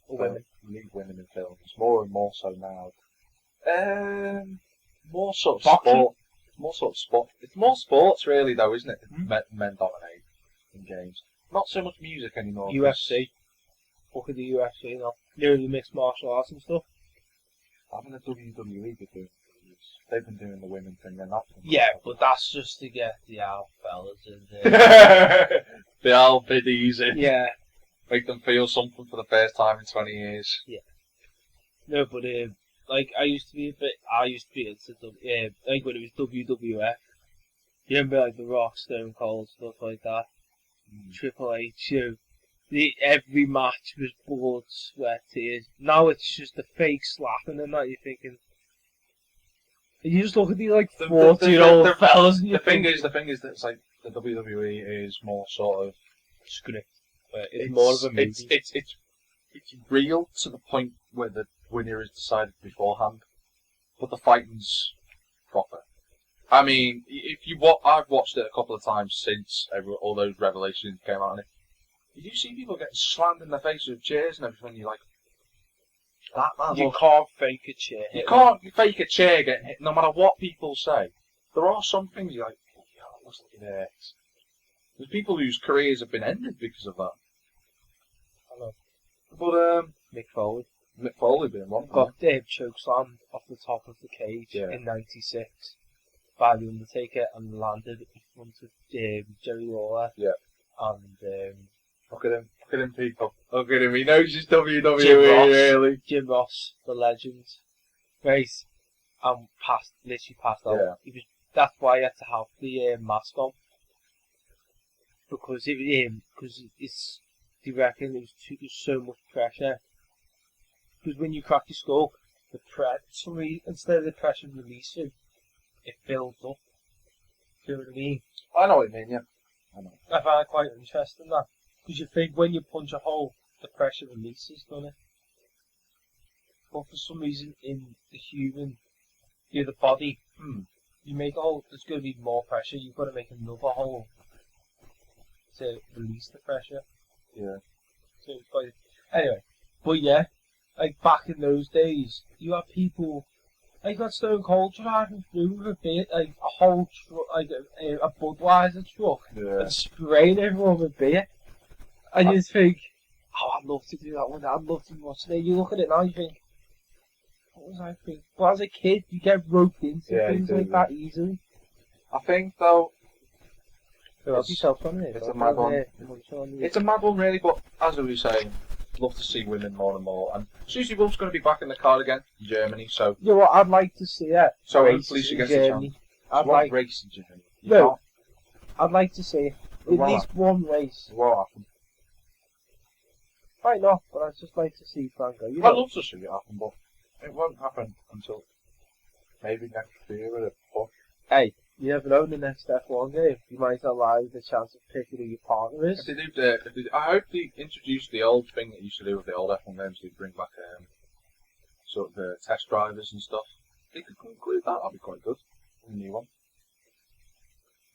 Or women? Lead women in films. More and more so now. More sort of Boxing? sport. More sort of sport. It's more sports, really, though, isn't it? Hmm? Men dominate in games. Not so much music anymore. UFC. Look at the UFC now. You know, the mixed martial arts and stuff. Having the WWE been doing they've been doing the women thing and that. Yeah, but that's just to get the alpha fellas in there. The alpha easy. Yeah. Make them feel something for the first time in 20 years. Yeah. No, but like I used to be into like when it was WWF. You remember like The Rock, Stone Cold, stuff like that. Triple H, every match was blood, sweat, tears. Now it's just a fake slapping and that you're thinking. You just look at these like 40-year-old fellas. The thing is that it's like the WWE is more sort of script. It's more of a movie. It's real to the point where the winner is decided beforehand, but the fighting's proper. I mean, I've watched it a couple of times since all those revelations came out, and you do see people getting slammed in the face with chairs and everything. You're like, you can't fake a chair. You can't fake a chair getting hit, no matter what people say. There are some things you're like, oh, looks like it hurts. There's people whose careers have been ended because of that. I know. But Mick Foley being one. Got chokeslammed off the top of the cage in '96 by the Undertaker and landed in front of Jerry Lawler. Yeah. And look at him, people. Look at him. He knows his WWE really. Jim Ross, the legend, right? Literally passed out. Yeah. That's why he had to have the mask on, because they reckon it was so much pressure. Because when you crack your skull, instead of the pressure releasing, it builds up. Do you know what I mean? I know what you mean, yeah. I know. I find it quite interesting that. Because you think when you punch a hole, the pressure releases, doesn't it? But for some reason in the body, you make a hole, there's going to be more pressure. You've got to make another hole to release the pressure. Yeah. So it's quite... Anyway, but yeah, like back in those days, you had people, like got Stone Cold driving through with a beer, like a whole truck, like a Budweiser truck, and spraying everyone with beer. And you think, oh, I'd love to do that one. I'd love to watch it. You look at it now, you think, what was I thinking? Well, as a kid, you get roped into things like that easily. I think though, it's a mad one. It's a mad one, really. But as I was saying, love to see women more and more. And Susie Wolf's going to be back in the car again in Germany. So you know what? I'd like to see her. So hopefully she gets a chance. I'd like race in Germany. No, I'd like to see at least one race. It won't happen. Might not, but I'd just like to see Franco. I'd love to see it happen, but it won't happen until maybe next year with a push. Hey, you never know in the next F1 game. You might allow the chance of picking who your partner is. I hope they introduce the old thing that used to do with the old F1 games. They bring back sort of test drivers and stuff. They could include that. That'd be quite good. A new one.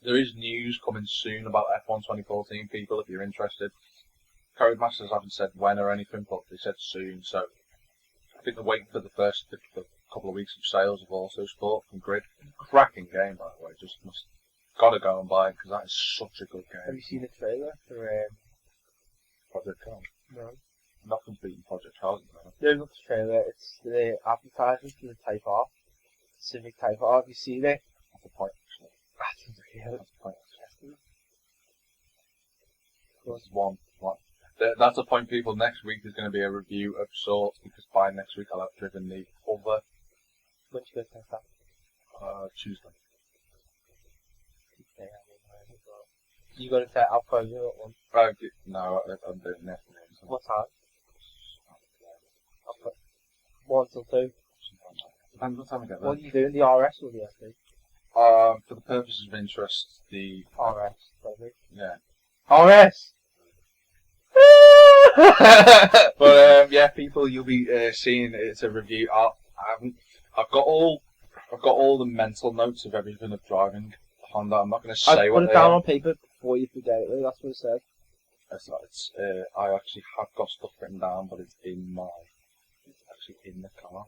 There is news coming soon about F1 2014. People, if you're interested. Codemasters haven't said when or anything, but they said soon. So I think they're waiting for the couple of weeks of sales of Autosport and Grid. Cracking game, by the way. Gotta go and buy it because that is such a good game. Have you seen the trailer for Project Cars? No. Nothing's beating Project Cars. No, not the trailer. It's the advertisement for the Type R, Civic Type R. Have you seen it? That's the point. That's the point. There's one. That's a point, people. Next week there's going to be a review of sorts because by next week I'll have driven the other. When did you go test that? Tuesday. Okay, you got to test. I'll phone you at one. No, I'm doing it. What time? I'll put 1 till 2. Depends what time I get there. What are you doing? The RS or the SD? For the purposes of interest, the RS. Probably. Yeah. RS. But yeah, people, you'll be seeing it's a review. I've got all the mental notes of everything of driving Honda. I'm not going to say what they are. Put it down on paper before you forget it. That's what it said. I actually have got stuff written down, but it's actually in the car.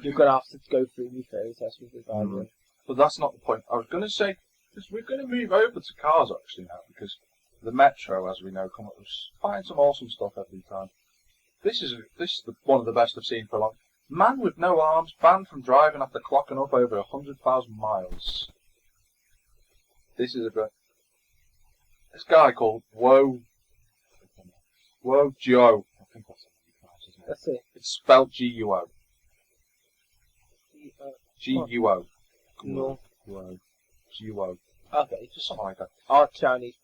You're gonna have to go through me fairy test with the guy. But that's not the point. I was going to say, because we're going to move over to cars actually now, because the Metro, as we know, come up with find some awesome stuff every time. This is one of the best I've seen for a long. Man with no arms banned from driving after clocking up over 100,000 miles. This is a good. This guy called Woe Joe. I think that's it. That's it. It's spelled G-U-O. G-U-O. No. G-U-O. Okay. Just something like that. Oh, Chinese.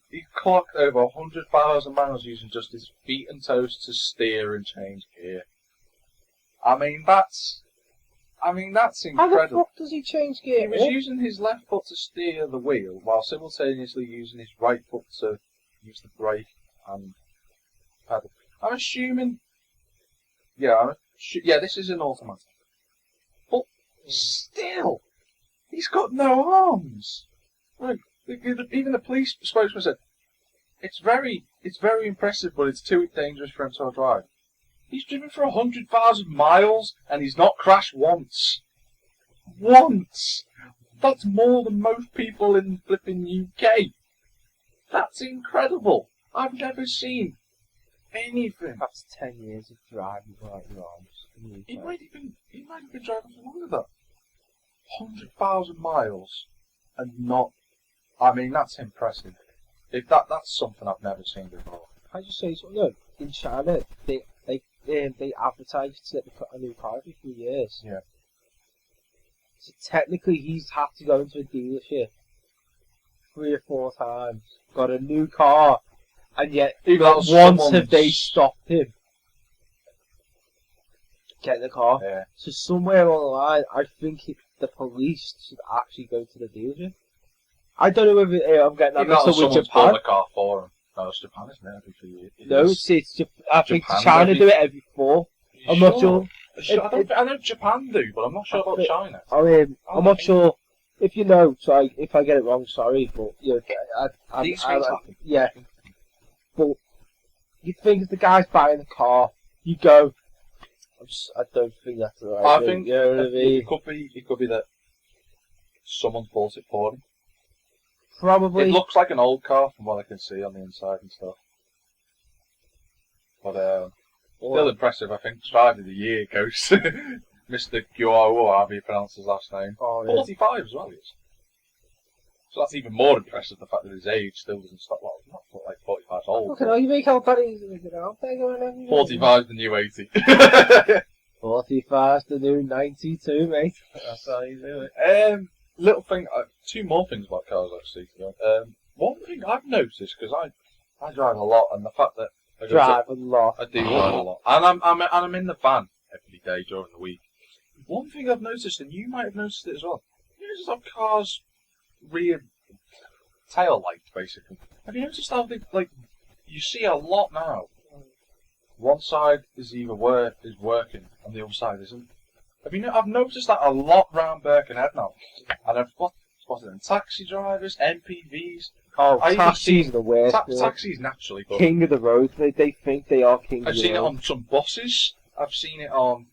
He clocked over 100,000 miles using just his feet and toes to steer and change gear. I mean, that's incredible. How the fuck does he change gear? He was using his left foot to steer the wheel, while simultaneously using his right foot to use the brake and pedal. I'm assuming... Yeah, this is an automatic. But still, he's got no arms. Like, even the police spokesman said, it's very impressive, but it's too dangerous for him to drive. He's driven for 100,000 miles, and he's not crashed once. Once! That's more than most people in the flipping UK. That's incredible. I've never seen anything. That's 10 years of driving without your arms. He might have been driving for longer than that. 100,000 miles, and not. I mean, that's impressive. If that's something I've never seen before. Can I just say something? No, in China, they advertise to get a new car every few years. Yeah. So technically, he's had to go into a dealership 3 or 4 times, got a new car, and yet not once have they stopped him getting the car. Yeah. So somewhere along the line, I think the police should actually go to the dealership. I don't know whether I'm getting that mixed up with Japan. Bought the car for him. No, it's Japan, isn't it? Every few years. No, it's Japan. I think China do it every 4. I'm not sure. I know Japan do, but I'm not sure about China. I'm not sure. If you know, so if I get it wrong, sorry, but These things happen. Yeah, but you think if the guy's buying the car, you go. I don't think that's the right. I think you know what I mean? it could be that someone's bought it for him. Probably. It looks like an old car from what I can see on the inside and stuff. But still impressive, I think. Driver of the year goes Mr. Guo, however you pronounce his last name. Oh, yeah. 45 as well, he is. So that's even more impressive, the fact that his age still doesn't stop. Well, not like 45's old. Okay, you make how bad he is. 45's the new 80. 45's the new 92, mate. That's how you do it. Little thing, 2 more things about cars actually. One thing I've noticed, because I drive a lot, and the fact that I do drive a lot, and I'm in the van every day during the week. One thing I've noticed, and you might have noticed it as well, you notice how cars rear tail light basically. Have you noticed how they you see a lot now? One side is working, and the other side isn't. I've noticed that a lot round Birkenhead now, and I've spotted it in taxi drivers, MPVs. Oh, taxis are the worst. Taxis naturally, but king of the road. They think they are king of the road. I've seen it on some buses. I've seen it on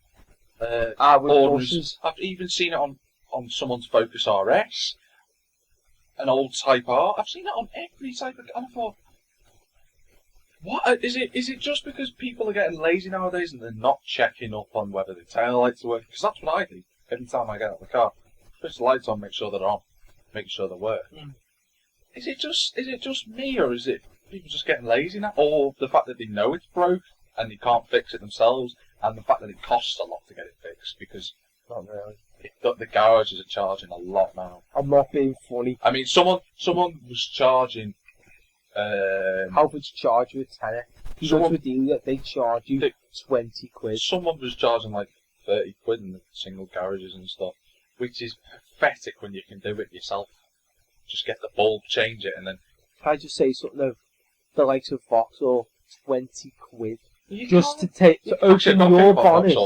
buses. I've even seen it on someone's Focus RS, an old Type R. I've seen it on every type of. And I thought, what is it? Is it just because people are getting lazy nowadays and they're not checking up on whether the tail lights are working? Because that's what I do every time I get out of the car. Push the lights on, make sure they're on, make sure they work. Mm. Is it just me, or is it people just getting lazy now, or the fact that they know it's broke and they can't fix it themselves, and the fact that it costs a lot to get it fixed? Because not really. The garages are charging a lot now. I'm not being funny. I mean, someone was charging. How much charge you a tenner? You go to a dealer, they charge you 20 quid. Someone was charging like 30 quid in the single garages and stuff, which is pathetic when you can do it yourself. Just get the bulb, change it, and then. Can I just say something though? The likes of Vauxhall, 20 quid. Just to open your bonnet.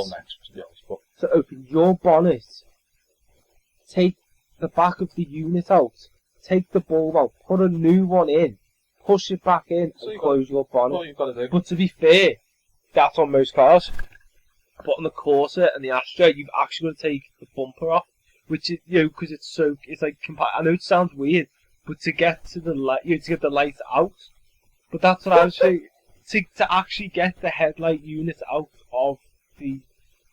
To open your bonnet, take the back of the unit out, take the bulb out, put a new one in, push it back in, and close your bonnet. All you've got to do. But to be fair, that's on most cars. But on the Corsa and the Astra, you've actually got to take the bumper off, which is, because it's like, I know it sounds weird, but to get to the light, to get the light out. But that's what I was saying. To actually get the headlight unit out of the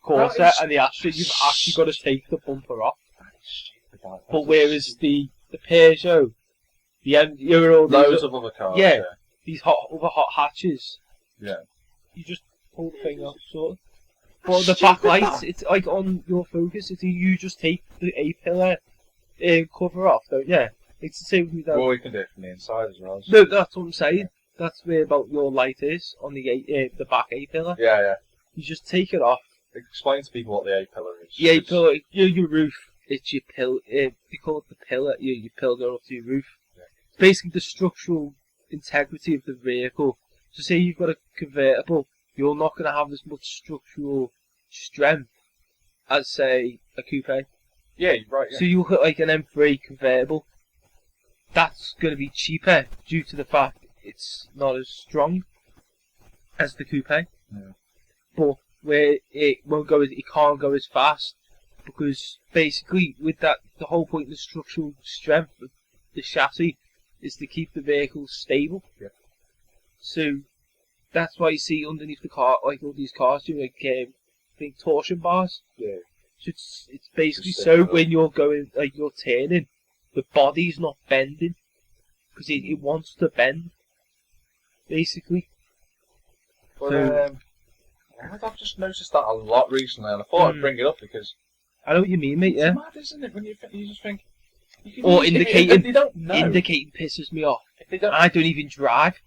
Corsa and the Astra, you've actually got to take the bumper off. But whereas the Peugeot, loads of other cars, these other hot hatches, you just pull the thing off, sort of. But the backlights, it's like on your Focus, you just take the A-pillar cover off, don't you? It's the same with that. Well, you can do it from the inside as well. No, that's what I'm saying. That's where about your light is, on the back A-pillar. Yeah. You just take it off. Explain to people what the A-pillar is. The A-pillar, your roof, it's your pill, they call it the pillar, your pillar going up to your roof. Yeah. It's basically the structural integrity of the vehicle. So say you've got a convertible, you're not going to have as much structural strength as, say, a coupe. Yeah, you're right. Yeah. So you look at like an M3 convertible, that's going to be cheaper due to the fact it's not as strong as the coupe. Yeah. But where it can't go as fast, because basically with that, the whole point of the structural strength of the chassis is to keep the vehicle stable. Yeah. So that's why you see underneath the car, like all these cars do, like think torsion bars. Yeah. So it's basically so when you're going, like you're turning, the body's not bending because it wants to bend, basically. But I've just noticed that a lot recently, and I thought I'd bring it up because I know what you mean, mate. It's mad, isn't it? When you just think. Or indicating. If they don't know. Indicating pisses me off. If they don't, I don't even drive.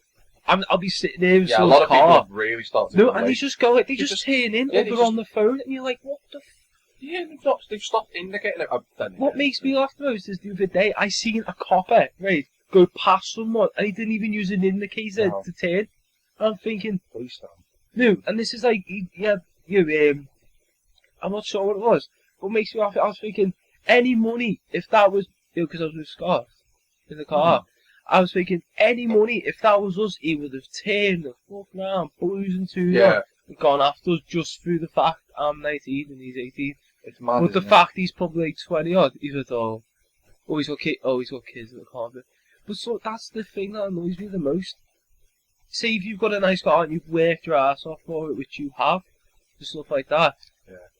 I'll be sitting there with a someone's lot of people car. have really started. No, and they just go like they just turn in, yeah, or they're on the phone, and you're like, what the? Yeah, they've stopped indicating it. What makes me laugh the most is the other day I seen a copper go past someone, and he didn't even use an indicator to turn. And I'm thinking, please stop. No, and this is like I'm not sure what it was. What makes me laugh? I was thinking any money if that was because I was with Scott in the car. I was thinking any money if that was us, he would have turned the fuck around, blues and two, and gone after us just through the fact I'm 19 and he's 18. It's mad. But the fact he's probably like 20 odd, he's like, he's got kids in the car. But so that's the thing that annoys me the most. Say if you've got a nice car and you've worked your ass off for it, which you have, and stuff like that,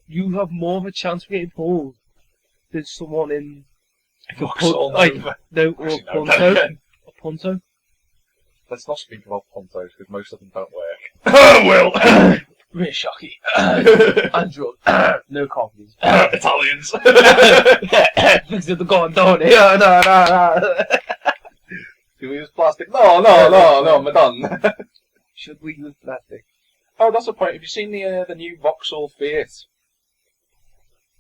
you have more of a chance of getting pulled than someone in Vauxhall, Punto. Let's not speak about Puntos because most of them don't work. Well, really shocky. And drug. No coffees. Italians. Because they're going down here. No. Do we use plastic? No, madame. Should we use plastic? Oh, that's the point. Have you seen the new Vauxhall Fiat?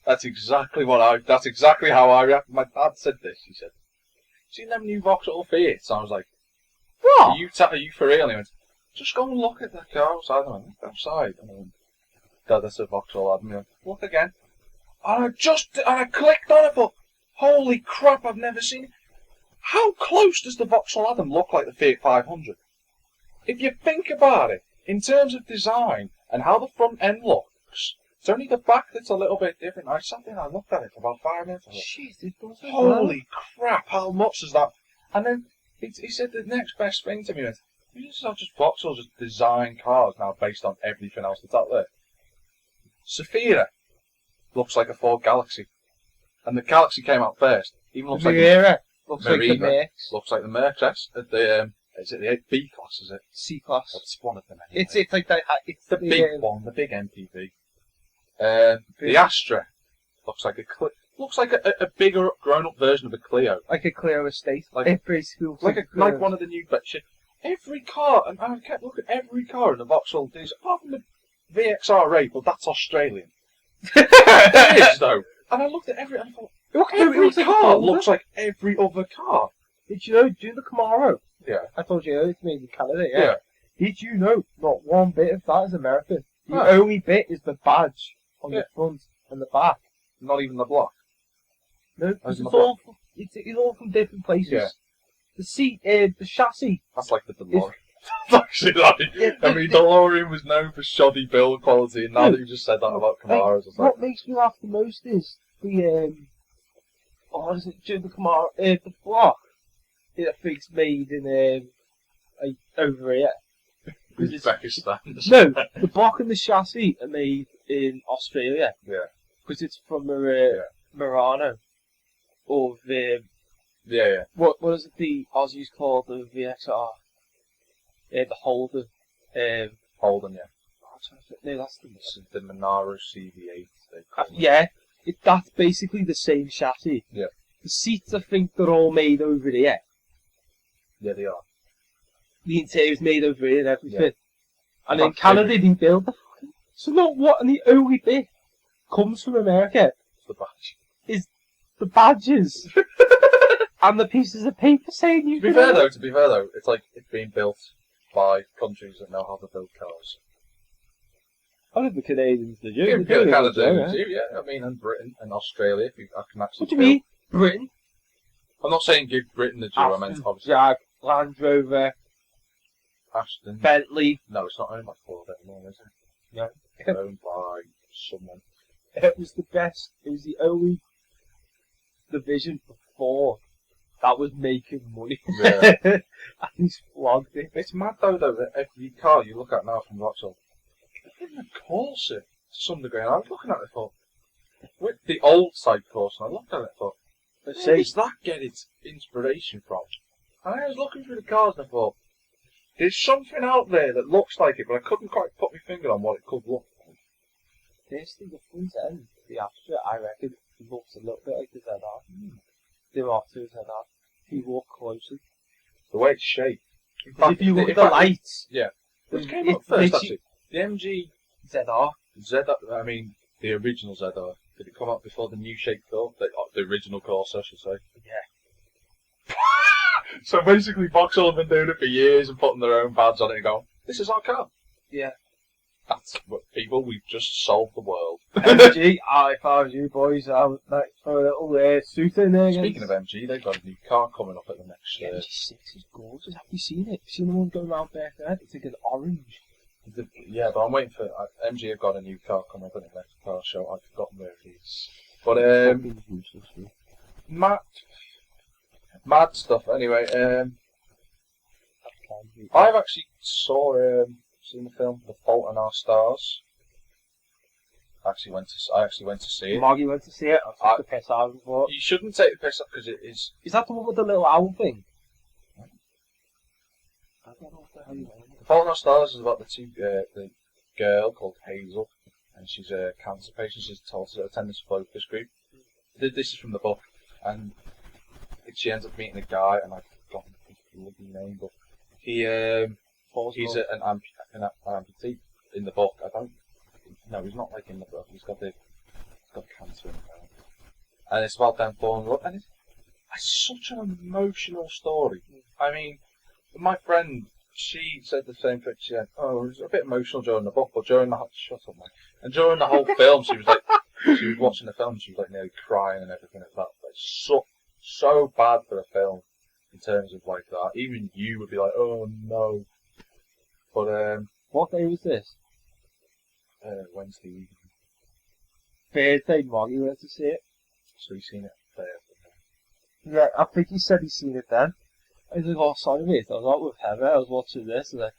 That's exactly how I react. My dad said this. He said, "Seen them new Vauxhall Fiats?" I was like, "What? Are you for real?" And he went, "Just go and look at the car outside." I went, "Outside?" And I went, "Dad, that's a Vauxhall Adam." He went, "Look again." And I clicked on it, but holy crap! I've never seen it. How close does the Vauxhall Adam look like the Fiat 500? If you think about it, in terms of design and how the front end looks, it's only the back that's a little bit different. I sat there and I looked at it for about 5 minutes. Holy crap, how much is that? And then he said the next best thing to me was, it's not just Vauxhall, just design cars now based on everything else that's out there. Sophia looks like a Ford Galaxy. And the Galaxy came out first. Even looks like looks like the Mercs. Looks like the Mercs, yes. Is it the B class, is it? C class. It's one of them anyway. It's like that. It's the big one, the big MPV. The Astra looks like a bigger, grown-up version of a Clio. Like a Clio Estate. It basically looks like one of the new shit. Every car, and I kept looking at every car in the Vauxhall diesel, apart from the VXR8, but that's Australian. It is though. And I looked at every, and I thought, every car looks like every other car. Did you know? Do you know the Camaro? Yeah. I told you it's made in Canada. Yeah. Did you know? Not one bit of that is American. The only bit is the badge on the front and the back. Not even the block. No, it's all. it's all from different places. Yeah. The seat, the chassis. That's like the DeLorean. That's actually like. I mean, DeLorean was known for shoddy build quality, and now that you just said that about Camaros, it's like. What makes me laugh the most is the what is it? The Camaro, the block. I think it's made in like over here. Uzbekistan. No, the block and the chassis are made in Australia. Yeah. Because it's from Murano. Or the... Yeah. What is it the Aussies call the VXR? The Holden. Holden, yeah. No, that's the Monaro CV8. Yeah, that's basically the same chassis. Yeah. The seats, I think, they're all made over here. Yeah, they are. The interior's made over here and everything. Yeah. And in Canada, they build the fucking... So not what, and the only bit comes from America. The badge. Is the badges. And the pieces of paper saying you To be fair though, it's like it's being built by countries that know how to build cars. I think the Canadians do. Canada do, yeah. I mean, and Britain and Australia. I can actually. What do you mean? Britain? I'm not saying give Britain the due. I meant obviously. Jag, Land Rover, Aston. Bentley. No, it's not owned by Ford anymore, is it? No. It's owned by someone. It was the best. It was the only division before that was making money. Yeah. And he's flogged it. It's mad though that every car you look at now from Vauxhall, even a Corsa to some degree. And I was looking at it for with the old side Corsa, and I looked at it for where does that get its inspiration from? And I was looking through the cars and I thought, there's something out there that looks like it, but I couldn't quite put my finger on what it could look like. Basically, the front end, the Astra, I reckon, looks a little bit like the ZR. There are two ZR. If you walk closely. The way it's shaped. If you look at the lights. Yeah. Which came up first, actually. The MG ZR. I mean, the original ZR. Did it come up before the new shape film? The original Corsa, I should say. Yeah. So basically, Vauxhall have been doing it for years and putting their own badge on it and going, this is our car. Yeah. That's what people, we've just solved the world. MG, if I was you boys, I would like throw a little suit in there. Speaking of MG, they've got a new car coming up at the next year. The MG6 is gorgeous. Have you seen it? Have you seen the one going around Birkenhead? It's like an orange. Yeah, but I'm waiting for MG have got a new car coming up at the next car show. I've forgotten where it is. But mad stuff. Anyway, I've actually seen the film The Fault in Our Stars. I actually went to see it. Moggy went to see it. I took the piss out of it. You shouldn't take the piss out because it is. Is that the one with the little owl thing? I don't know what the hell you mean. The Fault in Our Stars is about the girl called Hazel, and she's a cancer patient. She's told to attend this focus group. This is from the book, and she ends up meeting a guy, and I've forgotten his bloody name, but he's an amputee in the book. No, he's not like in the book. He's got cancer in the brain, and it's about them falling in love, and it's such an emotional story. I mean, my friend, she said the same thing. She said, "Oh, it was a bit emotional during the book, but during the and during the whole film, she was like, she was watching the film, she was like nearly crying and everything like that. But it's so bad for a film in terms of like that. Even you would be like, oh no." But what day was this? Wednesday evening. Thursday, Moggy went to see it. So you've seen it Thursday? Yeah, I think he said he's seen it then. I was like, oh, sorry mate, I was out with Heather, I was watching this, and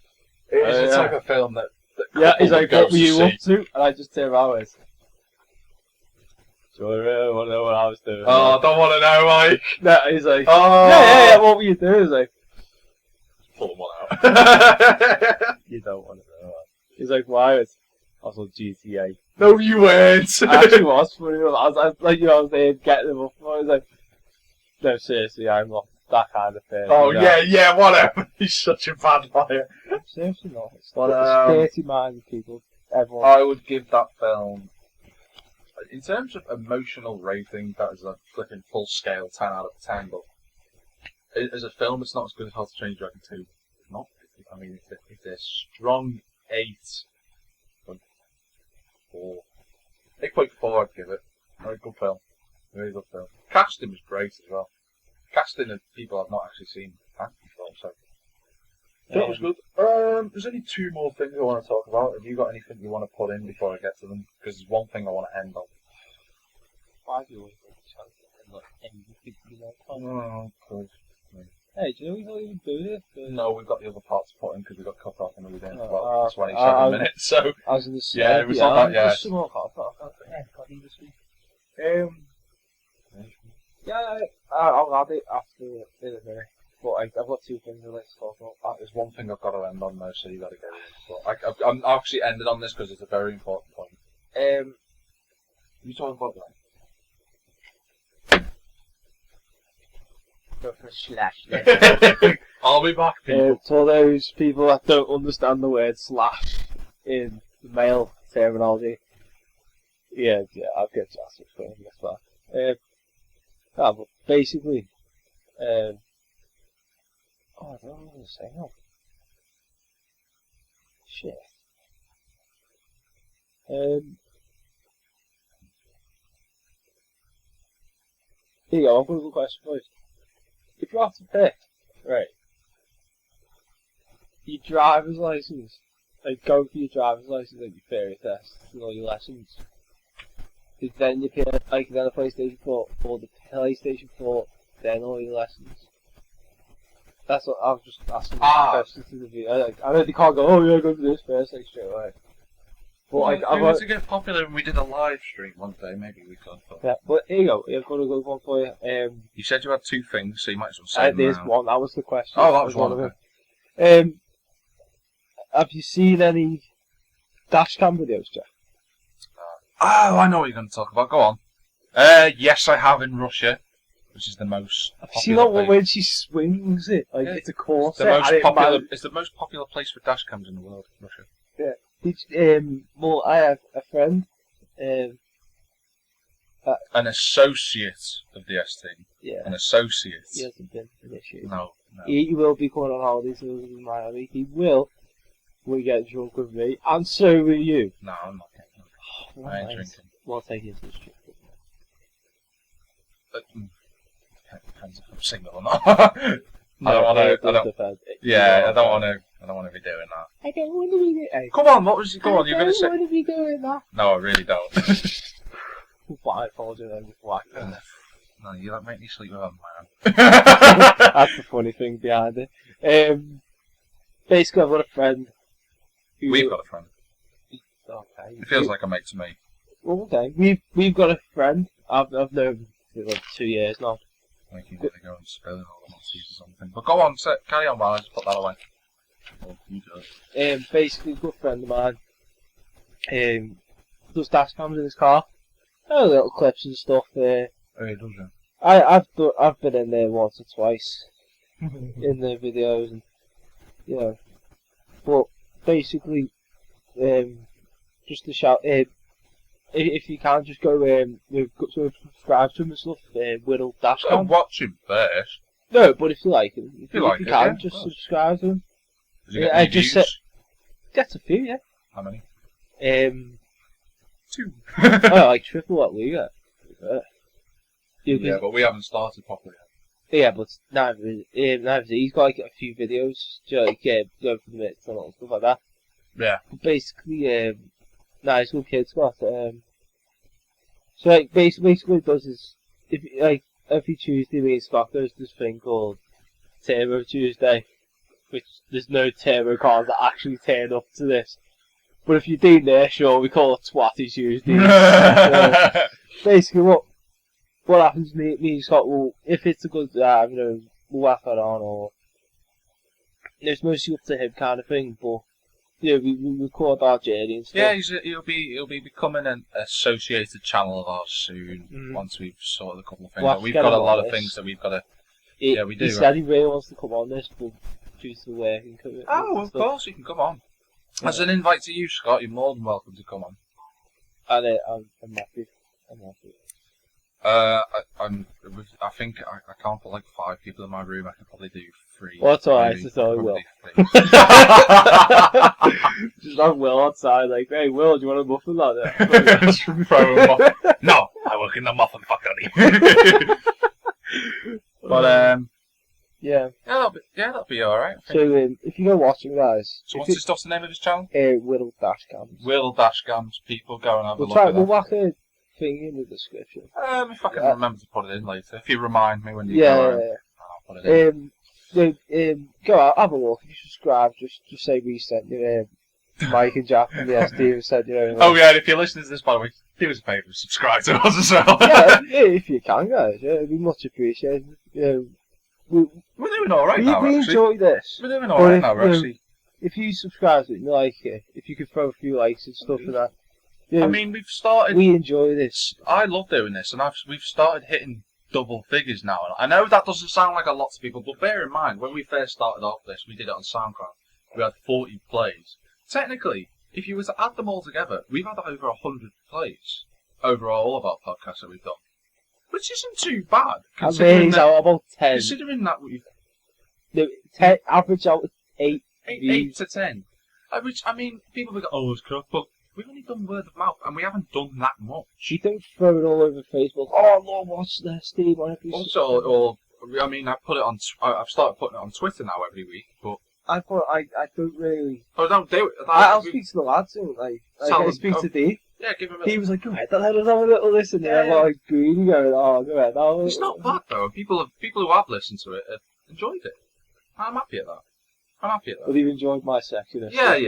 it's the type of film that yeah, he's like, what were you up to? And I just turned around and went, do you really want to know what I was doing? Oh, I don't want to know, Mike. No, he's like, oh. Yeah, what were you doing? He's like, pull one out. You don't want to know. He's like, why? I was on GTA. No, you weren't. I actually was funny. I was like, I was there getting them up. I was like, no, seriously, I'm not that kind of person. Oh, yeah, whatever. He's such a bad liar. Seriously not. It's but, 30-minded people. Everyone. I would give that film, in terms of emotional rating, that is a flipping full scale 10 out of 10, but as a film, it's not as good as How to Train Your Dragon 2. It's not. I mean, it's a strong 8.4. 8.4 I'd give it. Very good film. Very good film. Casting was great as well. casting of people I've not actually seen act before, so that was good. There's only 2 more things I want to talk about. Have you got anything you want to put in before I get to them? Because there's one thing I want to end on. Why do you always end Oh, cool. Hey, do you know we don't even do this? No, we've got the other part to put in because we got cut off and we were doing for about 27 minutes. So I was in the yeah, we saw that. Yeah. Some more yeah, I'll add it after in a minute. But I've got 2 things I'd like to talk about. There's one thing I've got to end on though, so you got to go. But I'm actually ended on this because it's a very important point. You talking about that? Go for a slash. I'll be back, people. To all those people that don't understand the word slash in the male terminology, yeah, I'll get to ask it for this one. But basically, I don't know what to say now. Shit. Here you go, I've got a good question for you. If you have to pick, right, your driver's license, like go for your driver's license at your theory test and all your lessons, then you pick like then a PlayStation 4 or the PlayStation 4, then all your lessons. That's what I was just asking questions to the video. I know they can't go, oh yeah, go to this first, like straight away. But well, I want to get popular and we did a live stream one day, maybe we could. But... Yeah, but here you go, I've got a good one for you. You said you had 2 things, so you might as well say them there's now. one, that was the question. Oh, that was one of them. Have you seen any dashcam videos, Jeff? Oh, I know what you're going to talk about, go on. Yes, I have in Russia, which is the most Have you seen that one when she swings it? Like, yeah, it's a course. It's the most popular place for dashcams in the world, Russia. Yeah. Well, I have a friend, an associate of the ST. Yeah. An associate. He hasn't been initiated. No. He will be going on holidays in Miami. He will. We get drunk with me, and so will you. No, I'm not getting drunk. I ain't drinking. We'll take you to the strip club. Depends if I'm single or not. I don't want to be doing that. I don't want to be doing that. Come on, what was you? Go on, you're going to say. I don't want to be doing that. No, I really don't. Why I told you then before. No, you don't make me sleep with a man. That's the funny thing behind it. Basically, I've got a friend. We've got a friend. Okay. It feels like a mate to me. Well, okay. We've got a friend. I've known him for like 2 years now. I think he's going to go and spill it all on seas or something. But go on, carry on while I just put that away. Oh, you do it. Basically, a good friend of mine. Does dash cams in his car. Little clips and stuff. Oh, he does, yeah. I've been in there once or twice in the videos, and you know. But basically, just to shout, if you can, just go subscribe to him and stuff. Whittle Dashcam. Watch him first. No, but if you like him, if you can, yeah, just subscribe to him. Does he get any views? Gets a few, yeah. How many? 2. Oh, like triple what we get. Yeah, but we haven't started properly yet. Yeah, but neither he's got like a few videos, like going for the mix and all stuff like that. Yeah. But basically, he's good kid, Scott. So like basically what he does is every Tuesday me and Scott goes to this thing called Turbo Tuesday, which there's no turbo cars that actually turn up to this. But if you do there, sure, we call it Twatty Tuesday. Basically what happens, me and Scott will, if it's a good drive, we'll whack it on, or it's mostly up to him kind of thing, but yeah, we record our journey and stuff. Yeah, he'll be becoming an associated channel of ours soon, once we've sorted a couple of things. But we've got a lot of things that we've got to... Yeah, we do. He said he really wants to come on this, but due to the work and commitment. Oh, of course, he can come on. Yeah. As an invite to you, Scott, you're more than welcome to come on. And I'm happy. I think I can't put like 5 people in my room. I can probably do 3. Well, that's alright, it's only Will. Just have Will outside, like, hey Will, do you want a muffin like that? Just throw a muffin. No, I work in the muffin factory. But Yeah. that'll be alright. So if you go watching, guys. So what's the name of his channel? Will Dash Cams. Will Dashcams. People go and have a We'll look at We'll that. whack a thing in the description. If I can remember to put it in later. If you remind me when you Yeah. go in, I'll put it in. Go out, have a look. If you subscribe, just say we sent you. Mike and Jack from the SD have said, Oh yeah, and if you're listening to this, by the way, do us a favour and subscribe to us as well. yeah, if you can, guys. Yeah, it'd be much appreciated. We're doing alright now, we actually. enjoy this. We're doing alright now, actually. If you subscribe to it and you like it, if you could throw a few likes and stuff and that. I mean, we've started. We enjoy this. I love doing this, and we've started hitting double figures now. And I know that doesn't sound like a lot to people, but bear in mind, when we first started off this, we did it on SoundCloud. We had 40 plays. Technically, if you were to add them all together, we've had over 100 plays over all of our podcasts that we've done, which isn't too bad. Considering out about 10. Considering that we've average out 8 8 to 10. Which, I mean, people will go, oh, it's crap, but we've only done word of mouth, and we haven't done that much. You don't throw it all over Facebook. Oh, Lord, watch this, Steve. Also, I mean, I've started putting it on Twitter now every week, but I don't really. Oh, don't do it. I'll speak to the lads soon. I speak to Dave. Yeah, give him a... He was like, go ahead, let us have a little listen. Yeah. I'm like, green, going, oh, go ahead. Oh. It's not bad, though. People who have listened to it have enjoyed it. I'm happy at that. Well, you've enjoyed my section. Yeah.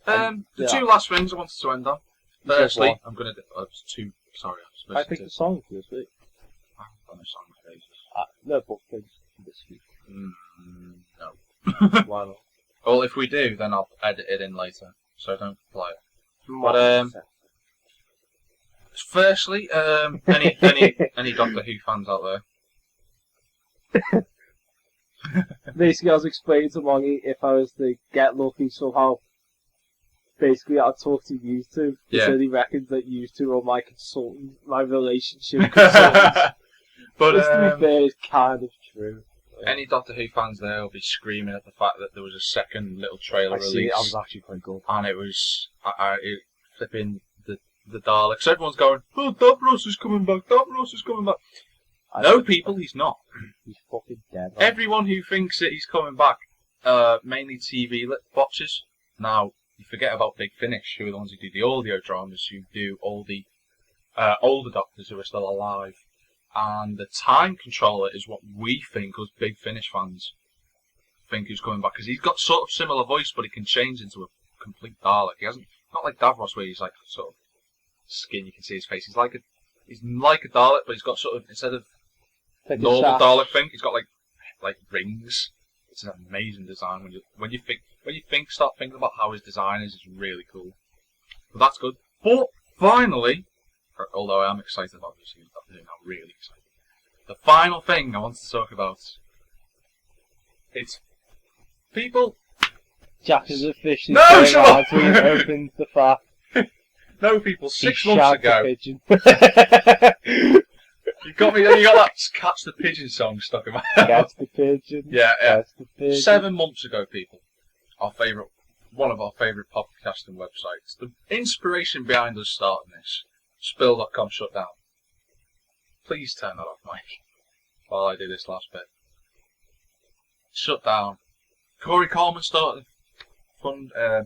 The two last things I wanted to end on. Firstly, I'm going to do... two... Sorry, I picked a song for this week. I haven't done a song for ages. No, but things for this week. No. Why not? Well, if we do, then I'll edit it in later, so don't play it. But firstly, any Doctor Who fans out there? Basically, I was explaining to Mongy if I was to get lucky somehow. Basically, I'd talk to you two. Yeah. So he reckons that you two are my consultant, my relationship consultants. But Which, to be fair, is kind of true. Any Doctor Who fans there will be screaming at the fact that there was a second little trailer release. I was actually quite good. And it was flipping the Daleks. Everyone's going, oh, Davros is coming back, Davros is coming back. No, people, he's not. He's fucking dead. Right? Everyone who thinks that he's coming back, mainly TV watchers. Now, you forget about Big Finish, who are the ones who do the audio dramas, who do all the older Doctors who are still alive. And the Time Controller is what we think, us Big Finish fans, think who's coming back. Because he's got sort of similar voice, but he can change into a complete Dalek. He hasn't, not like Davros, where he's like sort of skin, you can see his face. He's like a Dalek, but he's got sort of, instead of normal Dalek thing, he's got like rings. It's an amazing design. When you start thinking about how his design is, it's really cool. But that's good. But finally, although I am excited about this, I'm really excited. The final thing I want to talk about, it's people. Jack is officially no, shut up! Opened the far. No, people. 6 months ago. Pigeon. You got that Catch the Pigeon song stuck in my head. Catch the Pigeon. Yeah. Catch the Pigeon. 7 months ago, people. One of our favourite podcasting websites. The inspiration behind us starting this. Spill.com shut down. Please turn that off, Mike, while I do this last bit. Shut down. Corey Coleman started Kickstarter,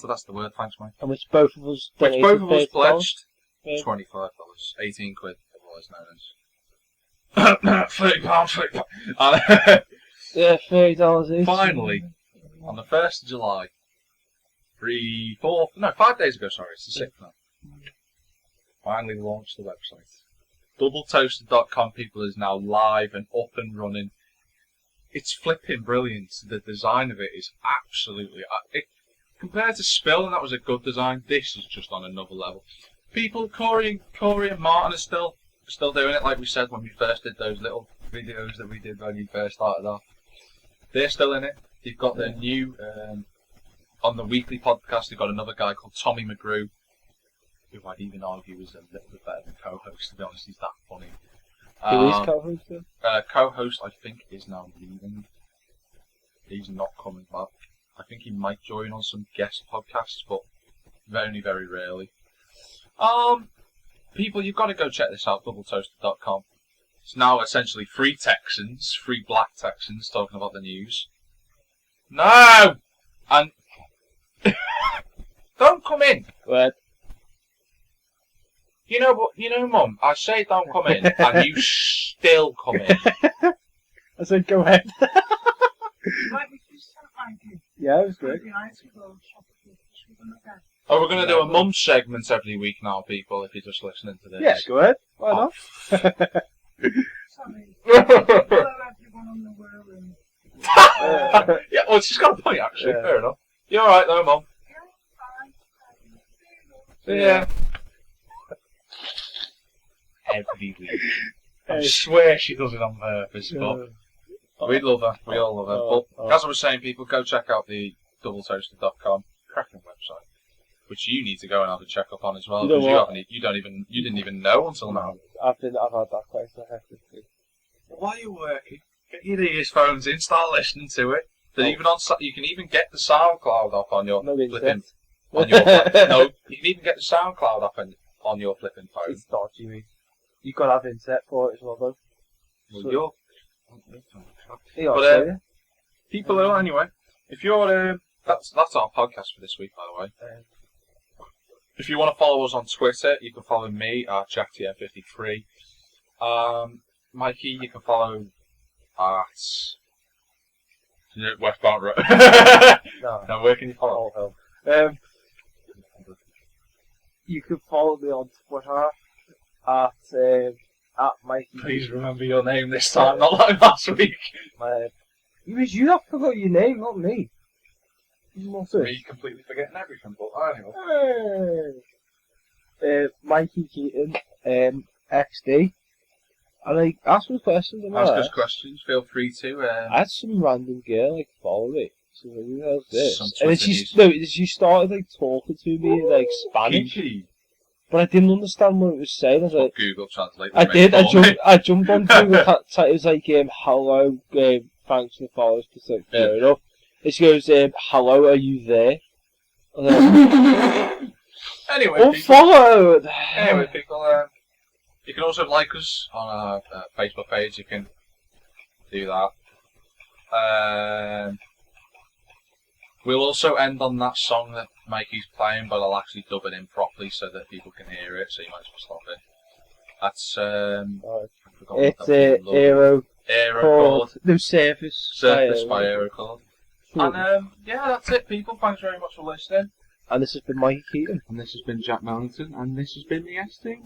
that's the word, thanks, Mike. And which both of us Which both of us pledged. $25. 18 quid, otherwise known as. £30. Yeah, $30. Finally, on the 1st of July, 5 days ago, sorry, it's the 6th now. Finally launched the website. Doubletoasted.com, people, is now live and up and running. It's flipping brilliant. The design of it is absolutely... compared to Spill, and that was a good design, this is just on another level. People, Corey and Martin are still doing it, like we said when we first did those little videos that we did when we first started off. They're still in it. They've got their new... on the weekly podcast, they've got another guy called Tommy McGrew, who I'd even argue is a little bit better than co-host, to be honest. He's that funny. Who is co-host then? Co-host, I think, is now leaving. He's not coming back. I think he might join on some guest podcasts, but very, very rarely. People, you've got to go check this out, doubletoasted.com. It's now essentially three Texans, three black Texans talking about the news. No! And... Don't come in! What? You know what? You know, Mum, I say don't come in, and you still come in. I said, go ahead. Right, we just thank you. Yeah, it was good. It'd be nice to go shopping. Oh, we're going to do a mum segment every week now, people, if you're just listening to this. Yeah, go ahead. Why not? Sorry. Hello, everyone on the world. And... Yeah, well, she's got a point, actually. Yeah. Fair enough. You alright, though, Mum? Yeah. Every week. I swear she does it on purpose, but we love her. We all love her. But as I was saying, people, go check out the doubletoasted.com cracking website, which you need to go and have a check up on as well, You know because you didn't even know until now. I've had that question. While you're working, get your earphones in, start listening to it. Even on, you can even get the SoundCloud up on your flipping. No, you can even get the SoundCloud up on your flipping phone. It's dodgy, mate. You've got to have internet for it as well, though. Well, But, people are anyway. If you're that's our podcast for this week, by the way. If you want to follow us on Twitter, you can follow me at JackTM53. Mikey, you can follow at Westbound Road. No, where can you follow? You can follow me on Twitter at Mikey. Please remember your name this time, not like last week. It was you that forgot your name, not me. Me completely forgetting everything, but anyway. Mikey Keating, XD. And ask me questions. Ask us questions, feel free to. I had some random girl follow me. So who the hell's this? And then she started talking to me in Spanish. Kiki. But I didn't understand what it was saying. I was like, Google Translate. I jumped on Google. It was like, hello, thanks for the follows. Fair enough. And she goes, hello, are you there? Anyway, unfollowed. Anyway, people, you can also like us on our Facebook page. You can do that. We'll also end on that song that Mikey's playing, but I'll actually dub it in properly so that people can hear it. So you might as well stop it. That's it's Aero Chord. No, Surface by Aero Chord. And yeah, that's it, people. Thanks very much for listening. And this has been Mikey Keating. And this has been Jack Millington. And this has been the S Thing.